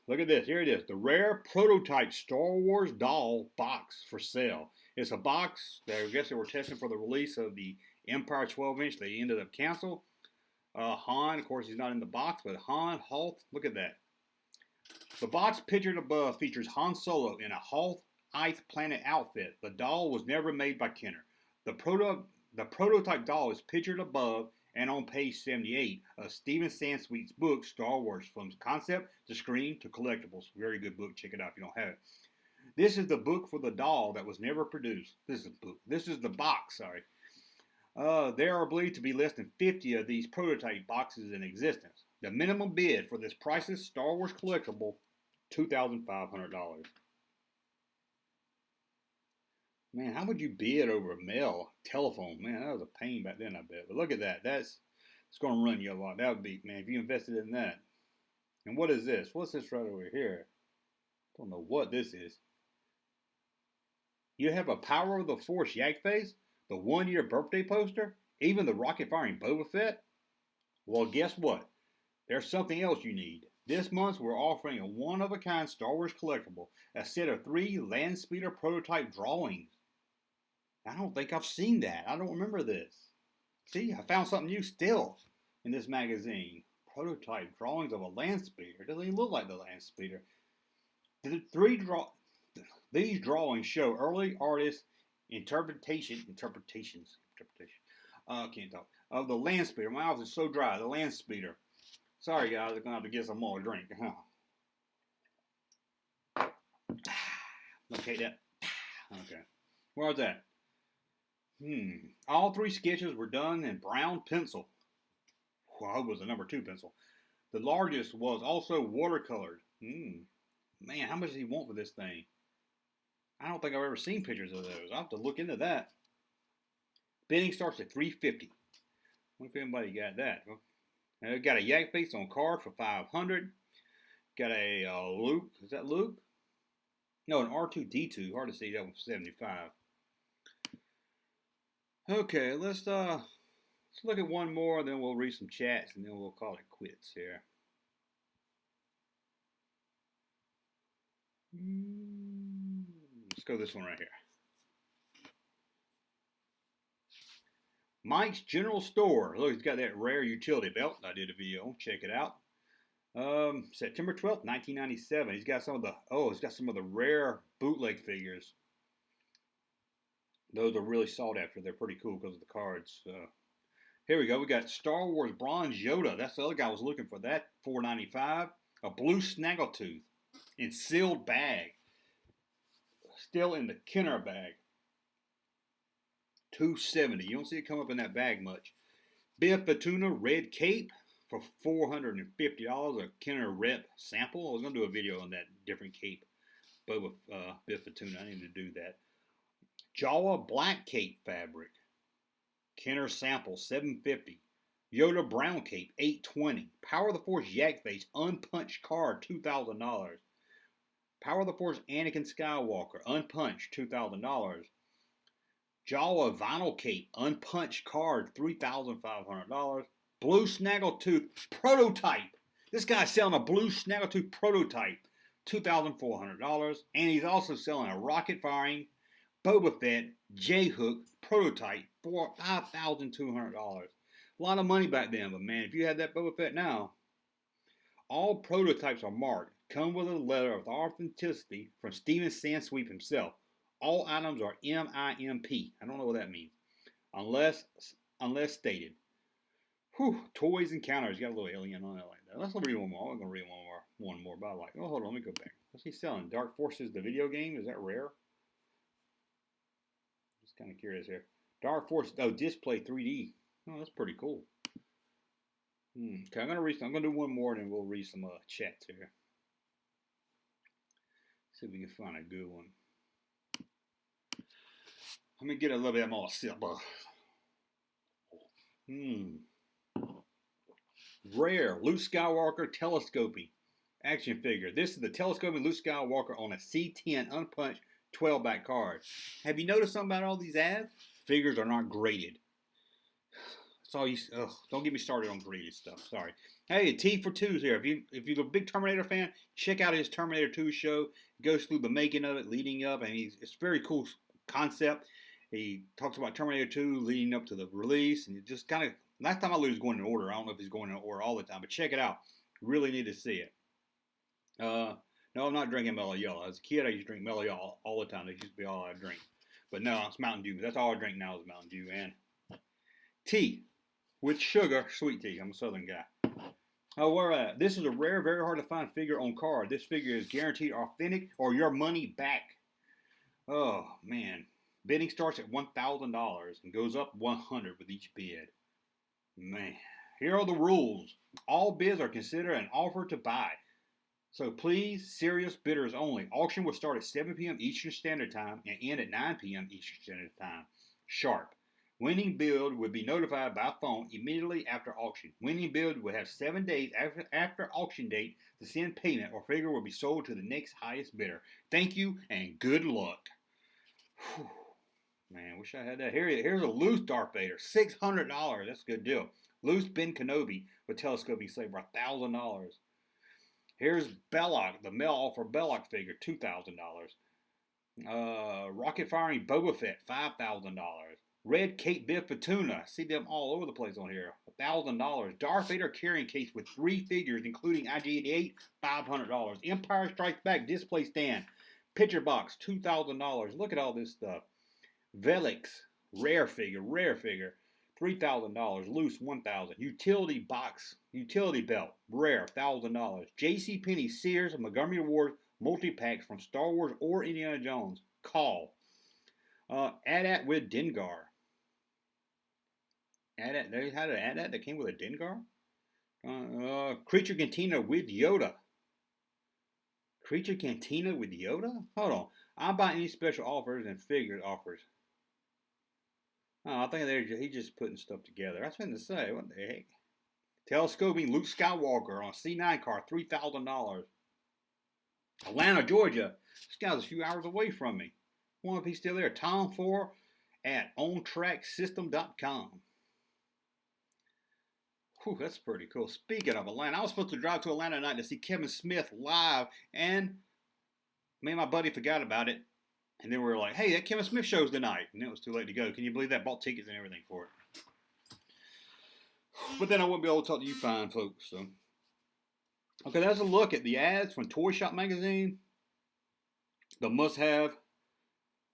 Look at this. Here it is. The rare prototype Star Wars doll box for sale. It's a box that I guess they were testing for the release of the Empire 12-inch. They ended up canceled. Han, of course, he's not in the box, but Han Hoth. Look at that. The box pictured above features Han Solo in a Hoth Ith planet outfit. The doll was never made by Kenner. The prototype doll is pictured above and on page 78 of Stephen Sansweet's book, Star Wars, from concept to screen to collectibles. Very good book. Check it out if you don't have it. This is the book for the doll that was never produced. This is the box, sorry. There are believed to be less than 50 of these prototype boxes in existence. The minimum bid for this priceless Star Wars collectible, $2,500. Man, how would you bid over mail, telephone? Man, that was a pain back then, I bet. But look at that. It's going to run you a lot. That would be, man, if you invested in that. And what is this? What's this right over here? Don't know what this is. You have a Power of the Force yak face, the 1-year birthday poster, even the rocket firing Boba Fett. Well, guess what? There's something else you need. This month, we're offering a one-of-a-kind Star Wars collectible, a set of 3 land speeder prototype drawings. I don't think I've seen that. I don't remember this. See, I found something new still in this magazine. Prototype drawings of a land speeder. It doesn't even look like the land speeder. These drawings show early artists' interpretations. Can't talk. Of the land speeder. My mouth is so dry. The land speeder. Sorry, guys. I'm going to have to get some more drink. Okay, that. Okay. Where was that? All 3 sketches were done in brown pencil. Well, it was a number 2 pencil. The largest was also watercolored. Man, how much does he want for this thing? I don't think I've ever seen pictures of those. I'll have to look into that. Bidding starts at $350. Wonder if anybody got that. Got a yak face on card for $500. Got a Luke. Is that Luke? No, an R2-D2. Hard to see. That one's $75. Okay, let's look at one more, then we'll read some chats, and then we'll call it quits here. Let's go this one right here. Mike's General Store. Look, he's got that rare utility belt. I did a video on. Check it out. September 12th, 1997. He's got some of the rare bootleg figures. Those are really sought after. They're pretty cool because of the cards. Here we go. We got Star Wars Bronze Yoda. That's the other guy I was looking for. That $4.95. A blue snaggletooth in sealed bag. Still in the Kenner bag. $2.70. You don't see it come up in that bag much. Biff Tuna red cape for $450. A Kenner rep sample. I was gonna do a video on that different cape. Boba Biff Tuna. I need to do that. Jawa black cape fabric. Kenner sample $7.50. Yoda brown cape $8.20. Power of the Force yak face unpunched card $2,000. Power of the Force Anakin Skywalker unpunched $2,000. Jawa vinyl cape unpunched card $3,500. Blue snaggletooth prototype. This guy's selling a blue snaggletooth prototype $2,400. And he's also selling a rocket firing Boba Fett J-hook prototype for $5,200. A lot of money back then, but man, if you had that Boba Fett now, all prototypes are marked. Come with a letter of authenticity from Steven Sansweep himself. All items are MIMP. I don't know what that means, unless stated. Whew, toys and counters. Got a little alien on it like that. Let's read one more. I'm gonna read one more, but I like. Oh, hold on, let me go back. What's he selling? Dark Forces, the video game. Is that rare? Just kind of curious here. Dark Force. Oh, display 3D. Oh, that's pretty cool. Okay, I'm gonna do one more, and then we'll read some chats here. See if we can find a good one. Let me get a little bit more silver. Rare Luke Skywalker telescoping action figure. This is the telescoping Luke Skywalker on a C10 unpunched 12-back card. Have you noticed something about all these ads? Figures are not graded. That's all you. Don't get me started on graded stuff. Sorry. Hey, a T for twos here. If you're a big Terminator fan, check out his Terminator 2 show. It goes through the making of it, leading up, and it's a very cool concept. He talks about Terminator 2 leading up to the release, and it just kind of. Last time I looked, he was going in order. I don't know if he's going in order all the time, but check it out. Really need to see it. No, I'm not drinking Mellow Yellow. As a kid, I used to drink Mellow Yellow all the time. That used to be all I drink. But no, it's Mountain Dew. That's all I drink now is Mountain Dew and tea with sugar, sweet tea. I'm a Southern guy. Oh, where at? This is a rare, very hard to find figure on card. This figure is guaranteed authentic or your money back. Oh man, bidding starts at $1,000 and goes up $100 with each bid. Man, here are the rules. All bids are considered an offer to buy. So please, serious bidders only. Auction will start at 7 p.m. Eastern Standard Time and end at 9 p.m. Eastern Standard Time. Sharp. Winning bid will be notified by phone immediately after auction. Winning bid will have 7 days after auction date to send payment or figure will be sold to the next highest bidder. Thank you and good luck. Whew. Man, wish I had that. Here's a loose Darth Vader, $600. That's a good deal. Loose Ben Kenobi with telescoping saber, $1,000. Here's Belloc, the Mel Offer Belloc figure, $2,000. Rocket firing Boba Fett, $5,000. Red Cape Biff Tuna, see them all over the place on here, $1,000. Darth Vader carrying case with 3 figures, including IG-88, $500. Empire Strikes Back display stand, picture box, $2,000. Look at all this stuff. Velix, rare figure, $3,000. Loose, $1,000. Utility belt, rare, $1,000. JCPenney, Sears, and Montgomery Ward multi-packs from Star Wars or Indiana Jones. Call. AT-AT with Dengar. AT-AT, they had an AT-AT that came with a Dengar? Creature Cantina with Yoda. Creature Cantina with Yoda? Hold on. I'll buy any special offers and figure offers. Oh, I think he's just putting stuff together. I was going to say, what the heck? Telescoping Luke Skywalker on a C9 car, $3,000. Atlanta, Georgia. This guy's a few hours away from me. I wonder if he's still there. Tom 4 at OnTrackSystem.com. Whew, that's pretty cool. Speaking of Atlanta, I was supposed to drive to Atlanta tonight to see Kevin Smith live, and me and my buddy forgot about it. And then we were like, hey, that Kevin Smith show's tonight. And it was too late to go. Can you believe that? Bought tickets and everything for it. But then I won't be able to talk to you fine folks. So, okay, that's a look at the ads from Toy Shop Magazine. The must-have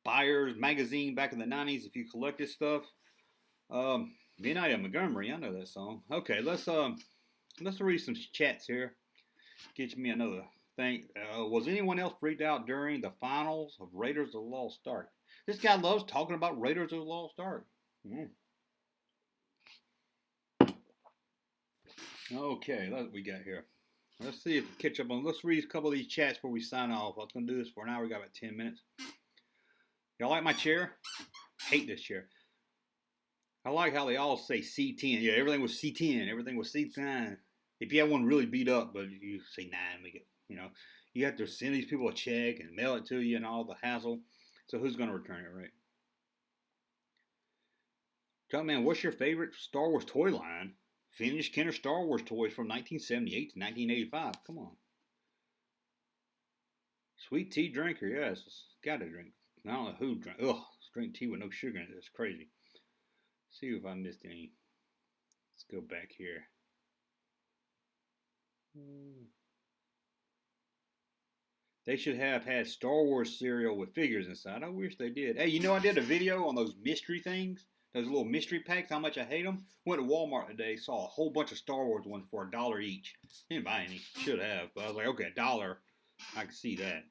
buyers magazine back in the 90s if you collect this stuff. Midnight in Montgomery. I know that song. Okay, let's read some chats here. Get me another thing. Was anyone else freaked out during the finals of Raiders of the Lost Ark? This guy loves talking about Raiders of the Lost Ark. Okay, what we got here? Let's see if we catch up on. Let's read a couple of these chats before we sign off. I was going to do this for an hour. We got about 10 minutes. Y'all like my chair? Hate this chair. I like how they all say C10. Yeah, everything was C10. Everything was C10. If you have one really beat up, but you say 9, make it, you have to send these people a check and mail it to you and all the hassle. So who's going to return it, right? Junkman, what's your favorite Star Wars toy line? Vintage Kenner Star Wars toys from 1978 to 1985. Come on. Sweet tea drinker, yes. Got to drink. I don't know who drank. Ugh, drink tea with no sugar in it. That's crazy. See if I missed any. Let's go back here. They should have had Star Wars cereal with figures inside. I wish they did. Hey, I did a video on those mystery things. Those little mystery packs, how much I hate them. Went to Walmart today, saw a whole bunch of Star Wars ones for $1 each. Didn't buy any. Should have. But I was like, okay, $1. I can see that.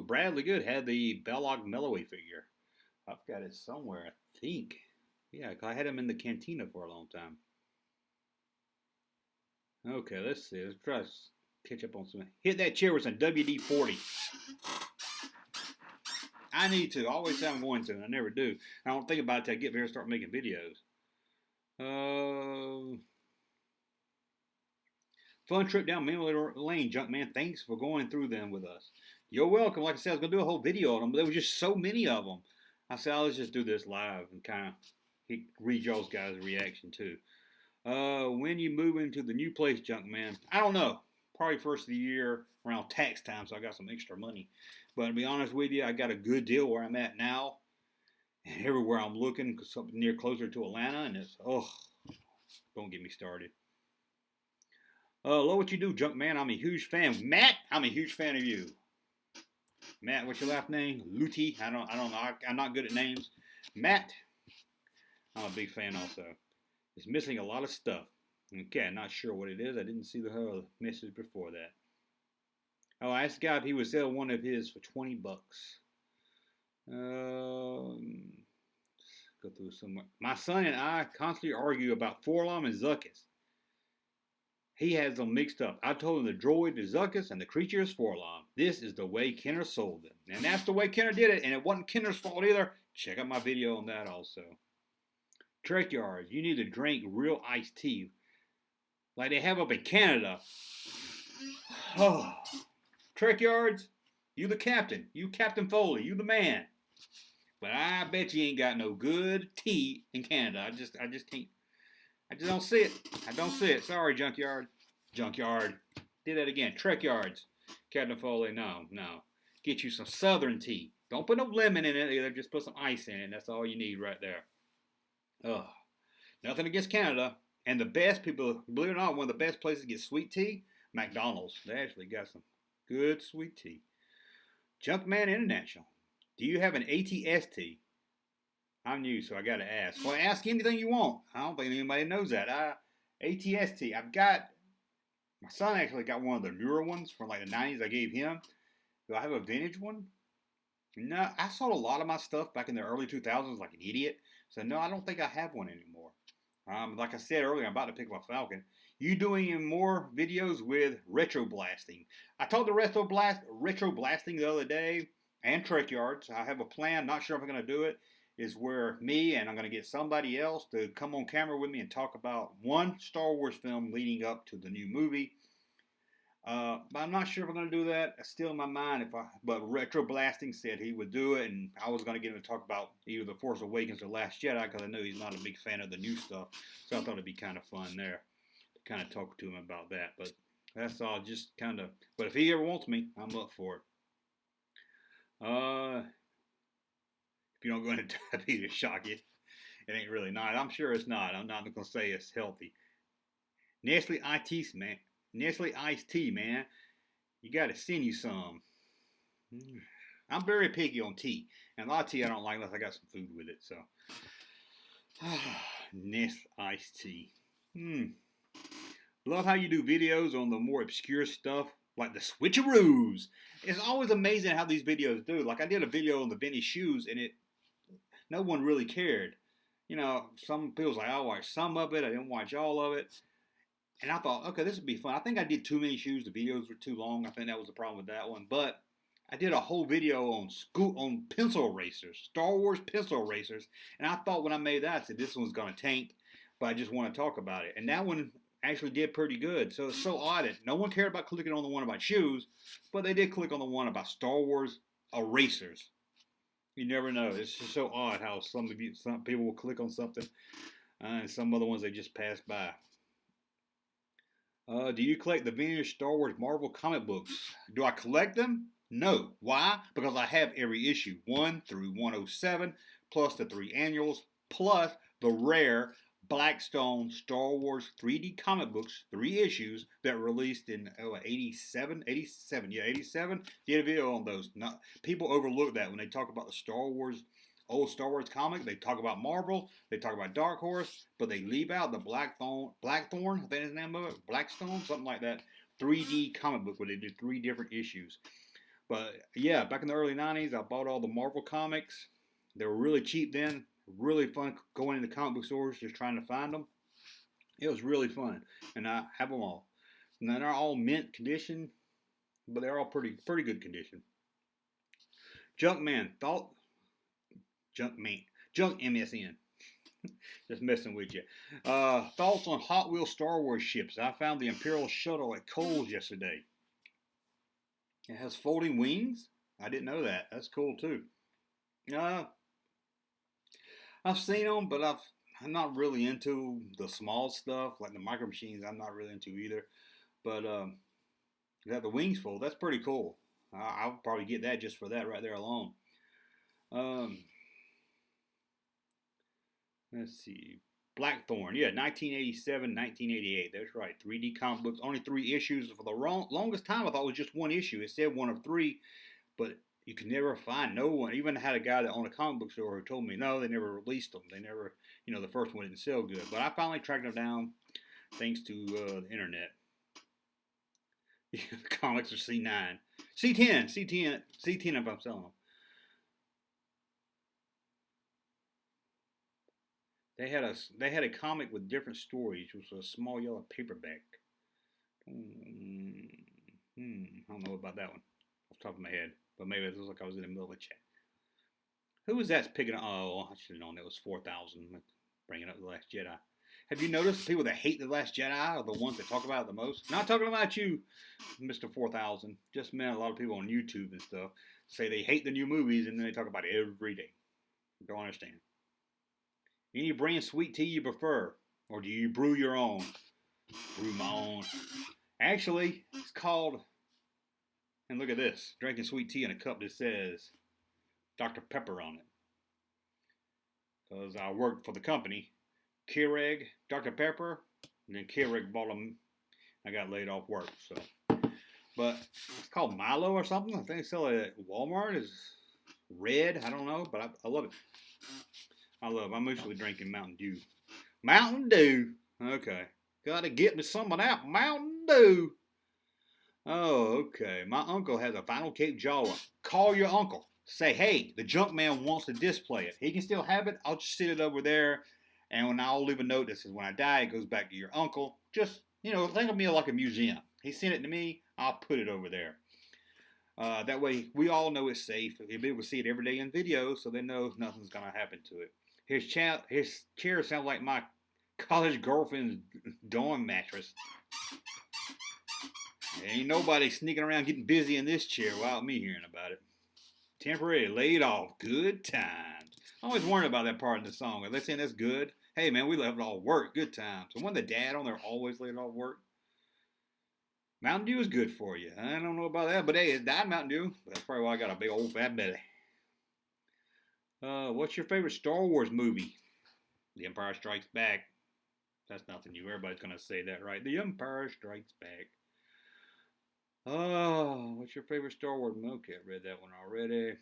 Bradley Good had the Belloc Melloway figure. I've got it somewhere, I think. Yeah, I had him in the cantina for a long time. Okay, let's see. Let's try to catch up on some. Hit that chair with some WD-40. I need to. I always say I'm going to, and I never do. I don't think about it until I get there and start making videos. Fun trip down memory lane, Junkman. Thanks for going through them with us. You're welcome. Like I said, I was going to do a whole video on them, but there were just so many of them. I said, let's just do this live and kind of read y'all's guys' reaction too. When you move into the new place, Junkman, I don't know. Probably first of the year around tax time, so I got some extra money. But to be honest with you, I got a good deal where I'm at now. And everywhere I'm looking, something near closer to Atlanta, and it's, don't get me started. Love what you do, Junkman. I'm a huge fan. Matt, I'm a huge fan of you. Matt, what's your last name? Luty. I don't know. I'm not good at names. Matt, I'm a big fan also. It's missing a lot of stuff. Okay, I'm not sure what it is. I didn't see the message before that. Oh, I asked the guy if he would sell one of his for $20. Go through somewhere. My son and I constantly argue about Forlom and Zuckuss. He has them mixed up. I told him the droid is Zuckuss and the creature is Forlom. This is the way Kenner sold them. And that's the way Kenner did it. And it wasn't Kenner's fault either. Check out my video on that also. Trek Yards, you need to drink real iced tea. Like they have up in Canada. Oh. Trek Yards, you the captain. You Captain Foley. You the man. But I bet you ain't got no good tea in Canada. I just can't. I just don't see it. I don't see it. Sorry, Junkyard. Junkyard. Did that again. Trek Yards. Captain Foley, no. Get you some Southern tea. Don't put no lemon in it either. Just put some ice in it. That's all you need right there. Ugh. Nothing against Canada. And the best people, believe it or not, one of the best places to get sweet tea, McDonald's. They actually got some good sweet tea. Junkman International. Do you have an ATST? I'm new, so I got to ask. Well, ask anything you want. I don't think anybody knows that. ATST. I've got, my son actually got one of the newer ones from like the 90s I gave him. Do I have a vintage one? No, I sold a lot of my stuff back in the early 2000s like an idiot. So no, I don't think I have one anymore. Like I said earlier, I'm about to pick up a Falcon. You doing more videos with retro blasting? I told the retro blasting the other day and Trek Yards. I have a plan. Not sure if I'm going to do it. Is where me and I'm going to get somebody else to come on camera with me and talk about one Star Wars film leading up to the new movie. But I'm not sure if I'm going to do that. It's still in my mind. But Retro Blasting said he would do it, and I was going to get him to talk about either The Force Awakens or Last Jedi because I know he's not a big fan of the new stuff. So I thought it'd be kind of fun there to kind of talk to him about that. But that's all. Just kind of. But if he ever wants me, I'm up for it. If you don't go into diabetes, shock you. It ain't really not. I'm sure it's not. I'm not going to say it's healthy. Nestle iced tea, man. You got to send you some. I'm very picky on tea. And a lot of tea I don't like unless I got some food with it. So, Nest iced tea. Love how you do videos on the more obscure stuff, like the switcheroos. It's always amazing how these videos do. Like I did a video on the Benny shoes, and no one really cared. You know, some people's like, I watched some of it, I didn't watch all of it. And I thought, okay, this would be fun. I think I did too many shoes. The videos were too long. I think that was the problem with that one. But I did a whole video on pencil erasers, Star Wars pencil erasers. And I thought when I made that, I said, this one's going to tank. But I just want to talk about it. And that one actually did pretty good. So it's so odd that no one cared about clicking on the one about shoes. But they did click on the one about Star Wars erasers. You never know. It's just so odd how some people will click on something. And some other ones they just pass by. Do you collect the vintage Star Wars Marvel comic books? Do I collect them? No. Why? Because I have every issue, 1 through 107, plus the 3 annuals, plus the rare Blackstone Star Wars 3D comic books, 3 issues that released in 87. Did a video on those. People overlook that when they talk about the old Star Wars comic. They talk about Marvel, they talk about Dark Horse, but they leave out the Blackthorn, I think is the name of it, Blackstone, something like that, 3D comic book where they did 3 different issues. But yeah, back in the early 90s, I bought all the Marvel comics. They were really cheap then. Really fun going into comic book stores just trying to find them. It was really fun, and I have them all. Now they're all mint condition, but they're all pretty good condition. Junkman, Junk MSN. Just messing with you. Thoughts on Hot Wheels Star Wars ships. I found the Imperial Shuttle at Kohl's yesterday. It has folding wings. I didn't know that. That's cool too. I've seen them, but I'm not really into the small stuff like the micro machines. I'm not really into either. But got the wings fold. That's pretty cool. I'll probably get that just for that right there alone. Let's see. Blackthorn. Yeah, 1987, 1988. That's right. 3D comic books. Only 3 issues. For the longest time, I thought it was just 1 issue. It said 1 of 3, but you could never find no one. Even had a guy that owned a comic book store who told me, no, they never released them. They never, the first one didn't sell good. But I finally tracked them down thanks to the internet. The comics are C9. C10 if I'm selling them. They had a comic with different stories. It was a small yellow paperback. I don't know about that one off the top of my head, but maybe it was like I was in the middle of a chat. Who was that picking up? Oh, I should have known it was 4,000. Bringing up The Last Jedi. Have you noticed people that hate The Last Jedi are the ones that talk about it the most? Not talking about you, Mr. 4,000. Just meant a lot of people on YouTube and stuff say they hate the new movies and then they talk about it every day. Don't understand. Any brand sweet tea you prefer? Or do you brew your own? Brew my own. Actually, it's called, and look at this, drinking sweet tea in a cup that says Dr. Pepper on it. Because I worked for the company, Keurig, Dr. Pepper, and then Keurig bought them. I got laid off work, so. But it's called Milo or something. I think they sell it at Walmart. It's red. I don't know, but I love it. I'm usually drinking Mountain Dew. Mountain Dew. Okay. Gotta get me some of that Mountain Dew. Oh, okay. My uncle has a Final Cape Jawa. Call your uncle. Say, hey, the Junkman wants to display it. He can still have it. I'll just sit it over there. And when I'll leave a note that says, when I die, it goes back to your uncle. Just, think of me like a museum. He sent it to me. I'll put it over there. That way, we all know it's safe. People see it every day in videos, so they know nothing's going to happen to it. His chair sounds like my college girlfriend's dorm mattress. Ain't nobody sneaking around getting busy in this chair without me hearing about it. Temporarily laid off. Good times. I always wondered about that part of the song. Are they saying that's good? Hey, man, we left off work. Good times. So when the dad on there always laid off work? Mountain Dew is good for you. I don't know about that, but hey, it's Diet Mountain Dew. That's probably why I got a big old fat belly. What's your favorite Star Wars movie? The Empire Strikes Back. That's nothing new. Everybody's going to say that, right? The Empire Strikes Back. Oh, what's your favorite Star Wars movie? Okay, I read that one already.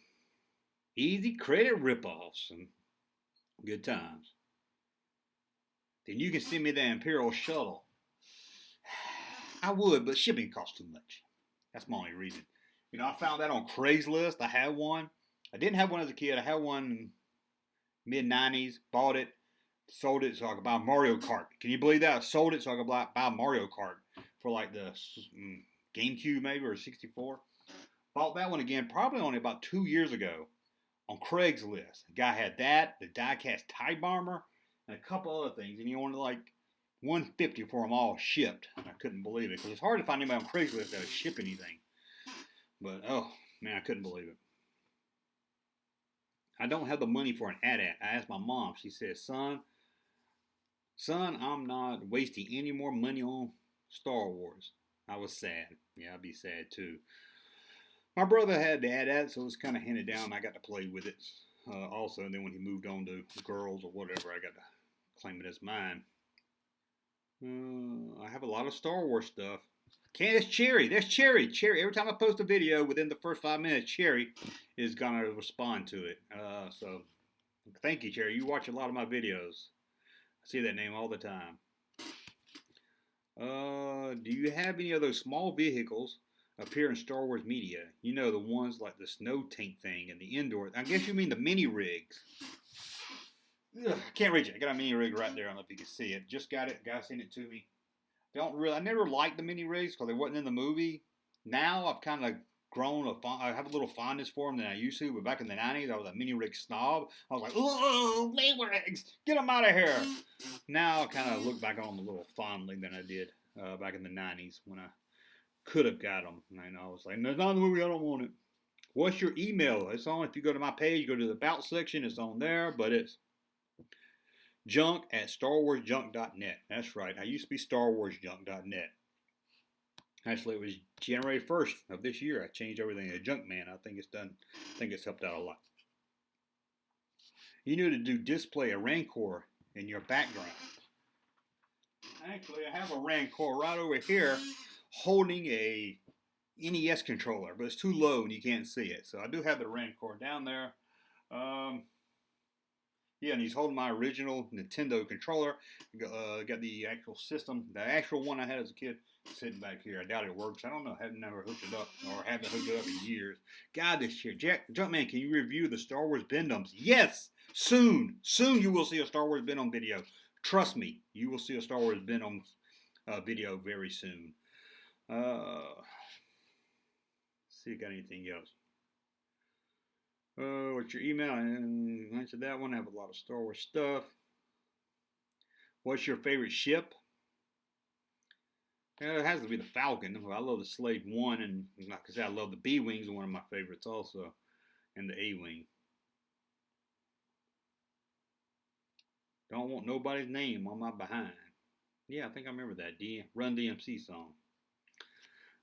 Easy credit ripoffs and good times. Then you can send me the Imperial Shuttle. I would, but shipping costs too much. That's my only reason. You know, I found that on Craigslist. I had one. I didn't have one as a kid. I had one mid 90s. Bought it, sold it so I could buy Mario Kart. Can you believe that? I sold it so I could buy Mario Kart for like the GameCube maybe or 64. Bought that one again probably only about 2 years ago on Craigslist. The guy had that, the diecast TIE Bomber, and a couple other things, and he wanted like $150 for them all shipped. I couldn't believe it because it's hard to find anybody on Craigslist that would ship anything. But oh man, I couldn't believe it. I don't have the money for an AT-AT. I asked my mom. She said, son, I'm not wasting any more money on Star Wars. I was sad. Yeah, I'd be sad too. My brother had the AT-AT, so it was kind of handed down. I got to play with it also. And then when he moved on to girls or whatever, I got to claim it as mine. I have a lot of Star Wars stuff. There's Cherry. There's Cherry. Cherry. Every time I post a video, within the first 5 minutes, Cherry is gonna respond to it. So thank you, Cherry. You watch a lot of my videos. I see that name all the time. Do you have any of those small vehicles appear in Star Wars media? You know, the ones like the snow tank thing and the indoor. I guess you mean the mini rigs. Ugh, I can't reach it. I got a mini rig right there. I don't know if you can see it. Just got it. Guy sent it to me. I never liked the mini rigs because they wasn't in the movie. Now I've kind of grown I have a little fondness for them than I used to. But back in the 90s, I was a mini rig snob. I was like, oh, mini rigs, get them out of here. Now I kind of look back on them a little fondly than I did back in the 90s when I could have got them. And I was like, no, it's not in the movie. I don't want it. What's your email? It's on. If you go to my page, go to the About section. It's on there, but it's junk@starwarsjunk.net. That's right. I used to be starwarsjunk.net. Actually, it was January 1st of this year. I changed everything to Junkman. I think it's helped out a lot. You need to do display a Rancor in your background. Actually, I have a Rancor right over here holding a NES controller, but it's too low and you can't see it. So I do have the Rancor down there. Yeah, and he's holding my original Nintendo controller. Got the actual system, the actual one I had as a kid, sitting back here. I doubt it works. I don't know. I have never hooked it up or haven't hooked it up in years. God, this shit. Junkman, can you review the Star Wars Bendoms? Yes, soon. Soon you will see a Star Wars Bendom video. Trust me, you will see a Star Wars Bendom video very soon. See if I got anything else. What's your email? I answered that one. I have a lot of Star Wars stuff. What's your favorite ship? It has to be the Falcon. I love the Slave 1, and like I said, I love the B-Wings, one of my favorites also, and the A-Wing. Don't want nobody's name on my behind. Yeah, I think I remember that Run DMC song.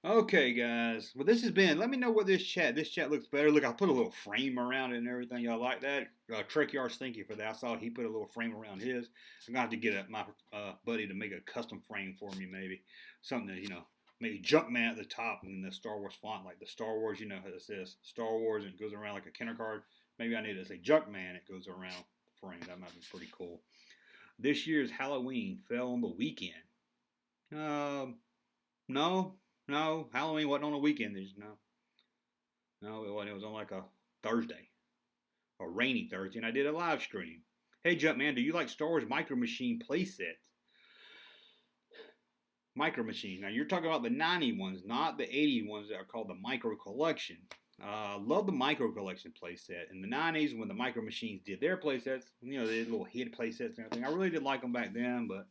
Okay, guys. Well, this has been. Let me know what this chat looks better. Look, I put a little frame around it and everything. Y'all like that? Trek Yards, thank you for that. I saw he put a little frame around his. I'm gonna have to get my buddy to make a custom frame for me, maybe something that maybe Junkman at the top and the Star Wars font, like the Star Wars. You know how it says Star Wars and it goes around like a Kenner card. Maybe I need to say Junkman. It goes around the frame. That might be pretty cool. This year's Halloween fell on the weekend. No, Halloween wasn't on a weekend. No, it wasn't. It was on like a Thursday, a rainy Thursday, and I did a live stream. Hey, Jumpman, do you like Star Wars Micro Machine playsets? Micro Machines. Now, you're talking about the 90 ones, not the 80 ones that are called the Micro Collection. Love the Micro Collection playset. In the 90s, when the Micro Machines did their playsets, they did little hit playsets and everything. I really did like them back then, but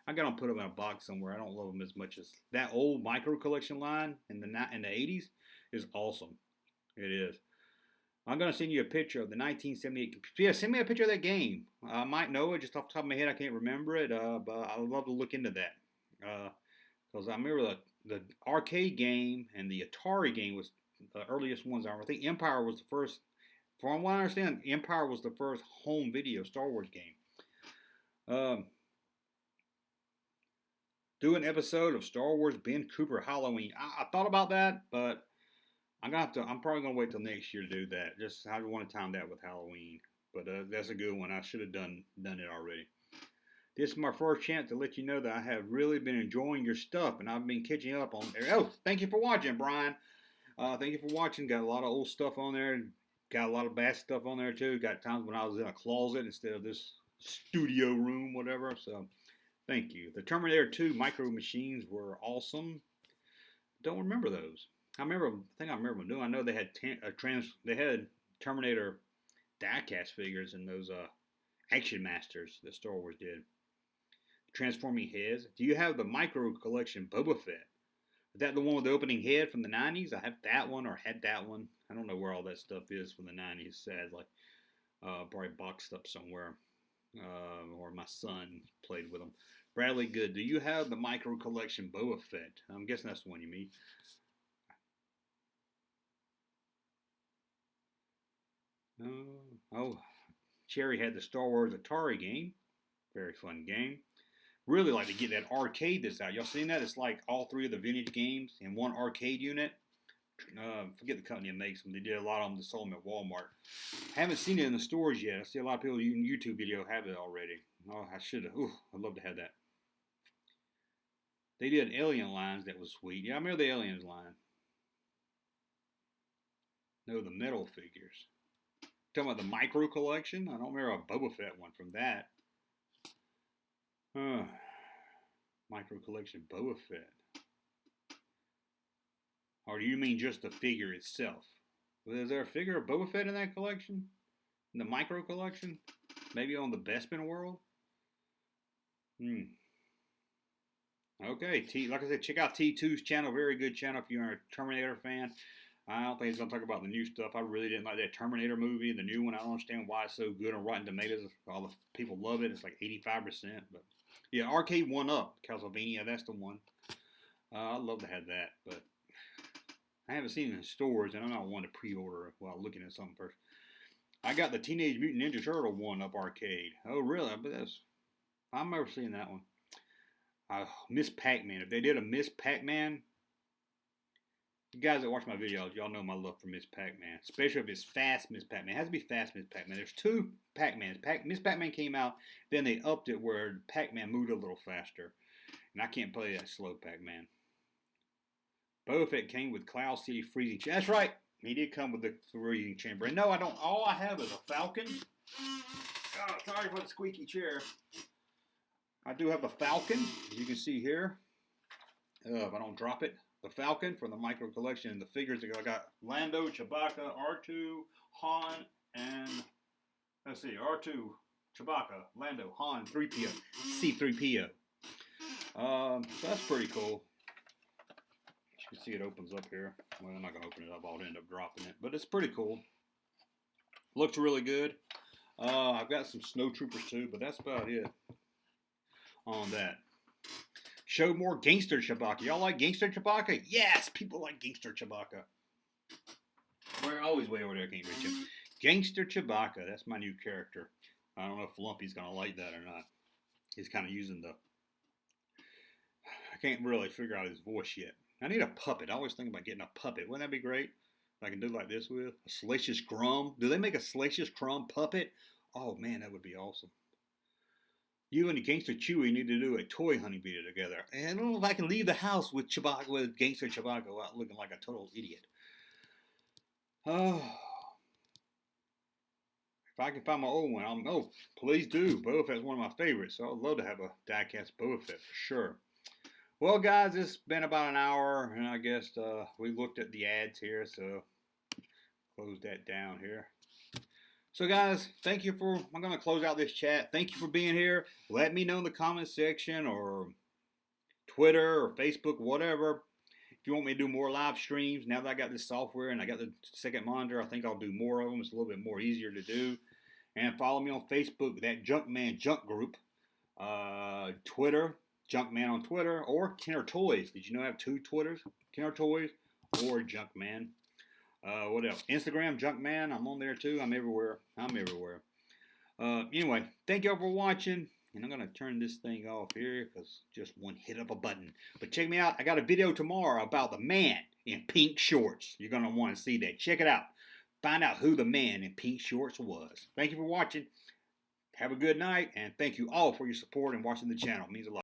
I got them put them in a box somewhere. I don't love them as much as that old Micro Collection line in the 80s is awesome. It is. I'm going to send you a picture of the 1978. Yeah, send me a picture of that game. I might know it just off the top of my head. I can't remember it, but I would love to look into that. Because I remember the arcade game and the Atari game was the earliest ones. I think Empire was the first. From what I understand, Empire was the first home video Star Wars game. do an episode of Star Wars Ben Cooper Halloween. I thought about that, but I'm probably gonna wait till next year to do that. Just I want to time that with Halloween. But that's a good one. I should have done it already. This is my first chance to let you know that I have really been enjoying your stuff, and I've been catching up on. Oh, thank you for watching, Brian. Thank you for watching. Got a lot of old stuff on there. Got a lot of bad stuff on there too. Got times when I was in a closet instead of this studio room, whatever. So, thank you. The Terminator 2 micro machines were awesome. Don't remember those. I think I remember them doing. I know they had they had Terminator diecast figures in those Action Masters that Star Wars did. Transforming heads. Do you have the micro collection Boba Fett? Is that the one with the opening head from the 90s? I have that one or had that one. I don't know where all that stuff is from the 90s, sadly. Probably boxed up somewhere. Or my son played with them. Bradley Good. Do you have the micro collection Boba Fett? I'm guessing that's the one you mean. Oh, Cherry had the Star Wars Atari game. Very fun game. Really like to get that arcade that's out. Y'all seen that? It's like all three of the vintage games in one arcade unit. Forget the company that makes them. They did a lot of them to sell them at Walmart. Haven't seen it in the stores yet. I see a lot of people in YouTube video have it already. Oh, I should have. I'd love to have that. They did Alien lines that was sweet. Yeah, I remember the Aliens line. No, the metal figures. Talking about the micro collection? I don't remember a Boba Fett one from that. Micro collection Boba Fett. Or do you mean just the figure itself? Is there a figure of Boba Fett in that collection? In the micro collection? Maybe on the Bespin world? Okay, like I said, check out T2's channel. Very good channel if you're a Terminator fan. I don't think he's going to talk about the new stuff. I really didn't like that Terminator movie, the new one. I don't understand why it's so good on Rotten Tomatoes. All the people love it. It's like 85%. But yeah, Arcade 1-Up, Castlevania, that's the one. I'd love to have that, but I haven't seen it in stores, and I'm not one to pre-order while looking at something first. I got the Teenage Mutant Ninja Turtle 1-Up arcade. Oh, really? But I've never seen that one. Miss Pac-Man. If they did a Miss Pac-Man, you guys that watch my videos, y'all know my love for Miss Pac-Man. Especially if it's fast Miss Pac-Man. It has to be fast Miss Pac-Man. There's two Pac-Mans. Miss Pac-Man came out, then they upped it where Pac-Man moved a little faster. And I can't play that slow Pac-Man. Boba Fett came with Cloud City freezing chamber. That's right. He did come with the freezing chamber. And no, I don't. All I have is a Falcon. Oh, sorry for the squeaky chair. I do have a Falcon, as you can see here. If I don't drop it. The Falcon from the micro collection. And the figures, I got Lando, Chewbacca, R2, Han, and let's see, R2, Chewbacca, Lando, Han, 3PO, C-3PO. So that's pretty cool. You can see it opens up here. Well, I'm not going to open it up. I'll end up dropping it. But it's pretty cool. Looks really good. I've got some Snow Troopers too, but that's about it on that. Show more Gangster Chewbacca. Y'all like Gangster Chewbacca? Yes, people like Gangster Chewbacca. We're always way over there, can't reach him. Gangster Chewbacca. That's my new character. I don't know if Lumpy's going to like that or not. He's kind of using the... I can't really figure out his voice yet. I need a puppet. I always think about getting a puppet. Wouldn't that be great? If I can do like this with a Salacious Crumb. Do they make a Salacious Crumb puppet? Oh man, that would be awesome. You and the Gangster Chewie need to do a toy hunting video together. And I don't know if I can leave the house with Chewbacca, with Gangster Chewbacca without looking like a total idiot. Oh. If I can find my old one, please do. Boba Fett's one of my favorites, so I'd love to have a diecast Boba Fett for sure. Well, guys, it's been about an hour, and I guess we looked at the ads here, so close that down here. So, guys, thank you for, I'm going to close out this chat. Thank you for being here. Let me know in the comments section or Twitter or Facebook, whatever. If you want me to do more live streams, now that I got this software and I got the second monitor, I think I'll do more of them. It's a little bit more easier to do. And follow me on Facebook, that Junkman Junk Group. Twitter, Junkman on Twitter, or Kenner Toys. Did you know I have two Twitters? Kenner Toys or Junkman. What else? Instagram, Junkman. I'm on there too. I'm everywhere. Anyway, thank y'all for watching. And I'm going to turn this thing off here because just one hit of a button. But check me out. I got a video tomorrow about the man in pink shorts. You're going to want to see that. Check it out. Find out who the man in pink shorts was. Thank you for watching. Have a good night. And thank you all for your support and watching the channel. It means a lot.